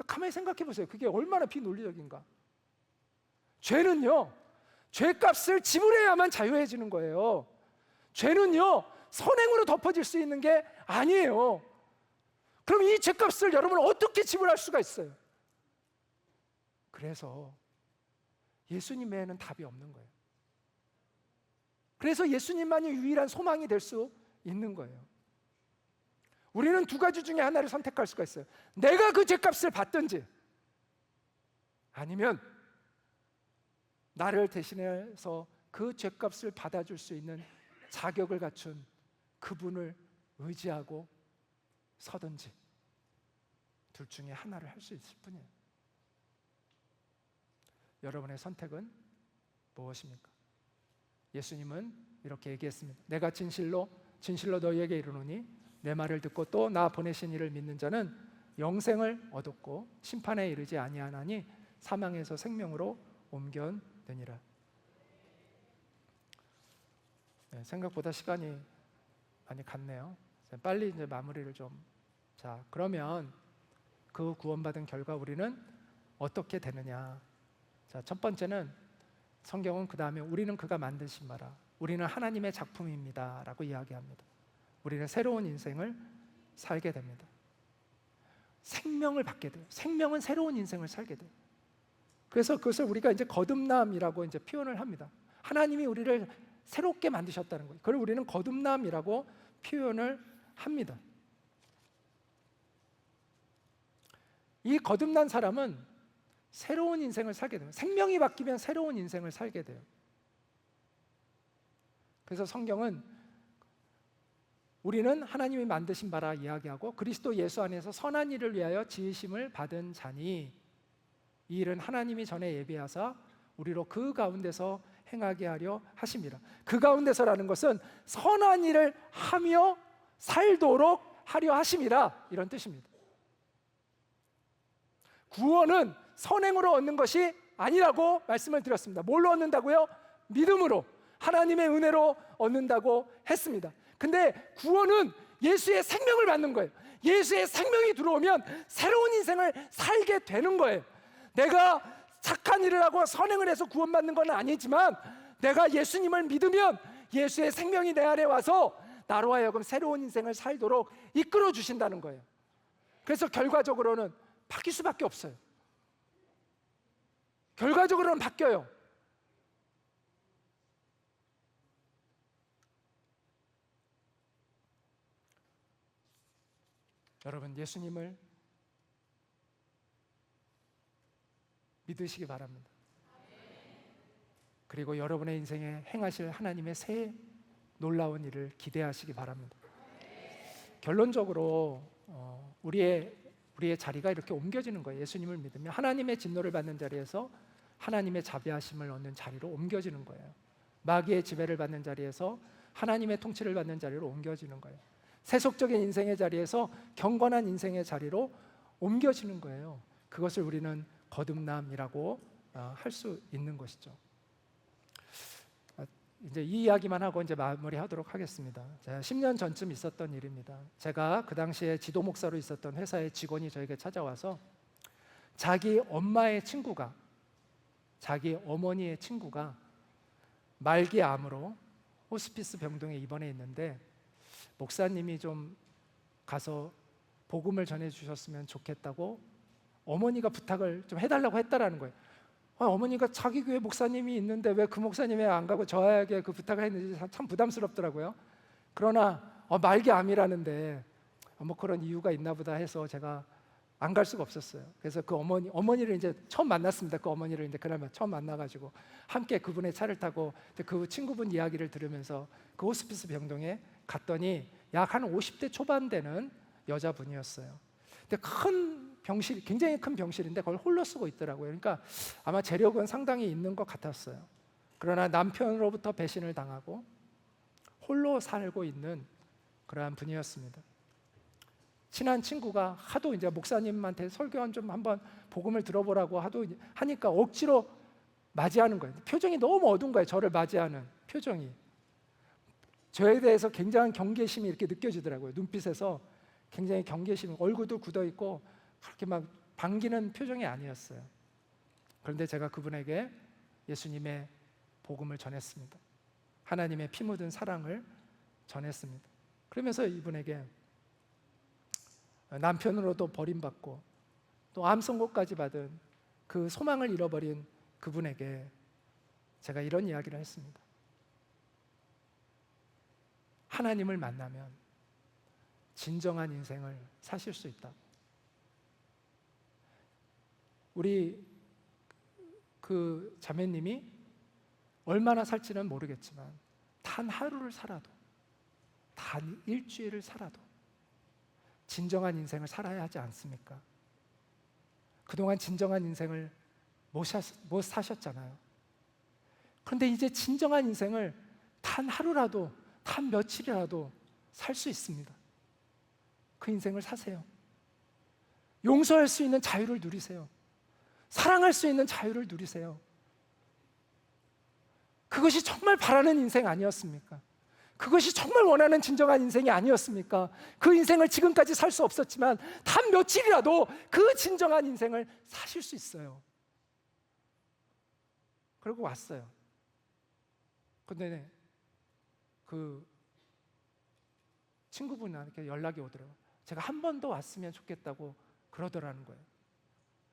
가만히 생각해 보세요. 그게 얼마나 비논리적인가. 죄는요, 죄값을 지불해야만 자유해지는 거예요. 죄는요, 선행으로 덮어질 수 있는 게 아니에요. 그럼 이 죄값을 여러분 어떻게 지불할 수가 있어요? 그래서 예수님 외에는 답이 없는 거예요. 그래서 예수님만이 유일한 소망이 될 수 있는 거예요. 우리는 두 가지 중에 하나를 선택할 수가 있어요. 내가 그 죄값을 받든지, 아니면 나를 대신해서 그 죄값을 받아줄 수 있는 자격을 갖춘 그분을 의지하고 서든지, 둘 중에 하나를 할 수 있을 뿐이에요. 여러분의 선택은 무엇입니까? 예수님은 이렇게 얘기했습니다. 내가 진실로 너희에게 이르노니 내 말을 듣고 또 나 보내신 이를 믿는 자는 영생을 얻었고 심판에 이르지 아니하나니 사망에서 생명으로 옮겨되니라. 네, 생각보다 시간이 많이 갔네요. 빨리 이제 마무리를 좀. 자, 그러면 그 구원받은 결과 우리는 어떻게 되느냐? 자, 첫 번째는 성경은 그 다음에 우리는 그가 만드신 바라, 우리는 하나님의 작품입니다라고 이야기합니다. 우리는 새로운 인생을 살게 됩니다. 생명을 받게 돼요. 생명은 새로운 인생을 살게 돼요. 그래서 그것을 우리가 이제 거듭남이라고 이제 표현을 합니다. 하나님이 우리를 새롭게 만드셨다는 거예요. 그걸 우리는 거듭남이라고 표현을 합니다. 이 거듭난 사람은 새로운 인생을 살게 돼요. 생명이 바뀌면 새로운 인생을 살게 돼요. 그래서 성경은 우리는 하나님이 만드신 바라 이야기하고 그리스도 예수 안에서 선한 일을 위하여 지으심을 받은 자니 이 일은 하나님이 전에 예비하사 우리로 그 가운데서 행하게 하려 하심이라. 그 가운데서라는 것은 선한 일을 하며 살도록 하려 하심이라, 이런 뜻입니다. 구원은 선행으로 얻는 것이 아니라고 말씀을 드렸습니다. 뭘로 얻는다고요? 믿음으로, 하나님의 은혜로 얻는다고 했습니다. 근데 구원은 예수의 생명을 받는 거예요. 예수의 생명이 들어오면 새로운 인생을 살게 되는 거예요. 내가 착한 일을 하고 선행을 해서 구원받는 건 아니지만 내가 예수님을 믿으면 예수의 생명이 내 안에 와서 나로 하여금 새로운 인생을 살도록 이끌어 주신다는 거예요. 그래서 결과적으로는 바뀔 수밖에 없어요. 결과적으로는 바뀌어요. 여러분, 예수님을 믿으시기 바랍니다. 그리고 여러분의 인생에 행하실 하나님의 새 놀라운 일을 기대하시기 바랍니다. 결론적으로 우리의 자리가 이렇게 옮겨지는 거예요. 예수님을 믿으면 하나님의 진노를 받는 자리에서 하나님의 자비하심을 얻는 자리로 옮겨지는 거예요. 마귀의 지배를 받는 자리에서 하나님의 통치를 받는 자리로 옮겨지는 거예요. 세속적인 인생의 자리에서 경건한 인생의 자리로 옮겨지는 거예요. 그것을 우리는 거듭남이라고 할 수 있는 것이죠. 이제 이 이야기만 하고 이제 마무리하도록 하겠습니다. 10년 전쯤 있었던 일입니다. 제가 그 당시에 지도 목사로 있었던 회사의 직원이 저에게 찾아와서 자기 엄마의 친구가, 자기 어머니의 친구가 말기 암으로 호스피스 병동에 입원해 있는데 목사님이 좀 가서 복음을 전해 주셨으면 좋겠다고 어머니가 부탁을 좀 해달라고 했다라는 거예요. 어머니가 자기 교회 목사님이 있는데 왜 그 목사님이 안 가고 저에게 그 부탁을 했는지 참 부담스럽더라고요. 그러나 말기 암이라는데 뭐 그런 이유가 있나 보다 해서 제가 안 갈 수가 없었어요. 그래서 그 어머니를 이제 처음 만났습니다. 그 어머니를 이제 그날 처음 만나가지고 함께 그분의 차를 타고 그 친구분 이야기를 들으면서 그 호스피스 병동에 갔더니 약 한 50대 초반 되는 여자분이었어요. 근데 큰 병실, 굉장히 큰 병실인데 그걸 홀로 쓰고 있더라고요. 그러니까 아마 재력은 상당히 있는 것 같았어요. 그러나 남편으로부터 배신을 당하고 홀로 살고 있는 그러한 분이었습니다. 친한 친구가 하도 이제 목사님한테 설교 좀 한번 복음을 들어보라고 하도 하니까 억지로 맞이하는 거예요. 표정이 너무 어두운 거예요. 저를 맞이하는 표정이. 저에 대해서 굉장한 경계심이 이렇게 느껴지더라고요. 눈빛에서 굉장히 경계심, 얼굴도 굳어 있고 그렇게 막 반기는 표정이 아니었어요. 그런데 제가 그분에게 예수님의 복음을 전했습니다. 하나님의 피 묻은 사랑을 전했습니다. 그러면서 이분에게 남편으로도 버림받고 또 암 선고까지 받은 그 소망을 잃어버린 그분에게 제가 이런 이야기를 했습니다. 하나님을 만나면 진정한 인생을 사실 수 있다. 우리 그 자매님이 얼마나 살지는 모르겠지만 단 하루를 살아도, 단 일주일을 살아도 진정한 인생을 살아야 하지 않습니까? 그동안 진정한 인생을 못 사셨잖아요. 그런데 이제 진정한 인생을 단 하루라도, 단 며칠이라도 살 수 있습니다. 그 인생을 사세요. 용서할 수 있는 자유를 누리세요. 사랑할 수 있는 자유를 누리세요. 그것이 정말 바라는 인생 아니었습니까? 그것이 정말 원하는 진정한 인생이 아니었습니까? 그 인생을 지금까지 살 수 없었지만 단 며칠이라도 그 진정한 인생을 사실 수 있어요. 그러고 왔어요. 근데 그 친구분한테 연락이 오더라고요. 제가 한 번 더 왔으면 좋겠다고 그러더라는 거예요.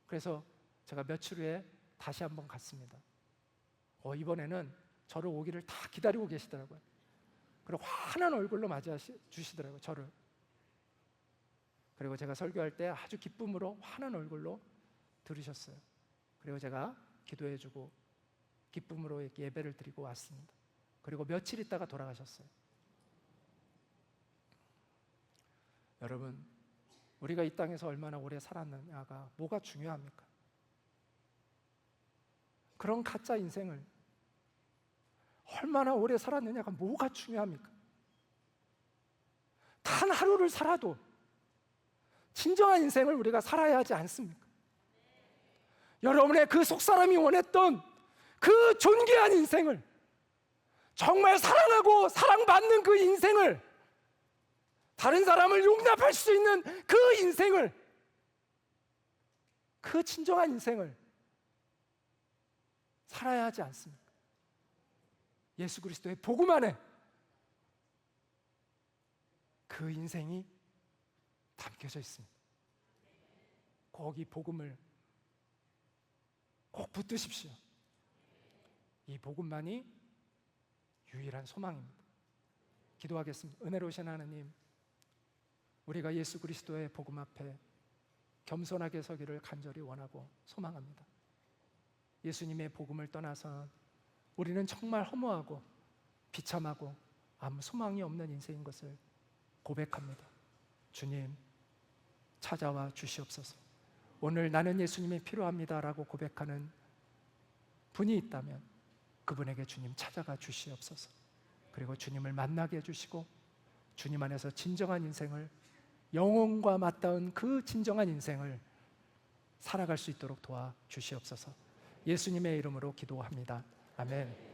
그래서 제가 며칠 후에 다시 한번 갔습니다. 이번에는 저를 오기를 다 기다리고 계시더라고요. 그리고 환한 얼굴로 맞아 주시더라고요, 저를. 그리고 제가 설교할 때 아주 기쁨으로 환한 얼굴로 들으셨어요. 그리고 제가 기도해주고 기쁨으로 예배를 드리고 왔습니다. 그리고 며칠 있다가 돌아가셨어요. 여러분, 우리가 이 땅에서 얼마나 오래 살았느냐가 뭐가 중요합니까? 그런 가짜 인생을 얼마나 오래 살았느냐가 뭐가 중요합니까? 단 하루를 살아도 진정한 인생을 우리가 살아야 하지 않습니까? 여러분의 그 속사람이 원했던 그 존귀한 인생을, 정말 사랑하고 사랑받는 그 인생을, 다른 사람을 용납할 수 있는 그 인생을, 그 진정한 인생을 살아야 하지 않습니까? 예수 그리스도의 복음 안에 그 인생이 담겨져 있습니다. 거기 복음을 꼭 붙드십시오. 이 복음만이 유일한 소망입니다. 기도하겠습니다. 은혜로우신 하나님, 우리가 예수 그리스도의 복음 앞에 겸손하게 서기를 간절히 원하고 소망합니다. 예수님의 복음을 떠나서 우리는 정말 허무하고 비참하고 아무 소망이 없는 인생인 것을 고백합니다. 주님, 찾아와 주시옵소서. 오늘 나는 예수님이 필요합니다라고 고백하는 분이 있다면 그분에게 주님 찾아가 주시옵소서. 그리고 주님을 만나게 해주시고 주님 안에서 진정한 인생을, 영혼과 맞닿은 그 진정한 인생을 살아갈 수 있도록 도와주시옵소서. 예수님의 이름으로 기도합니다. 아멘.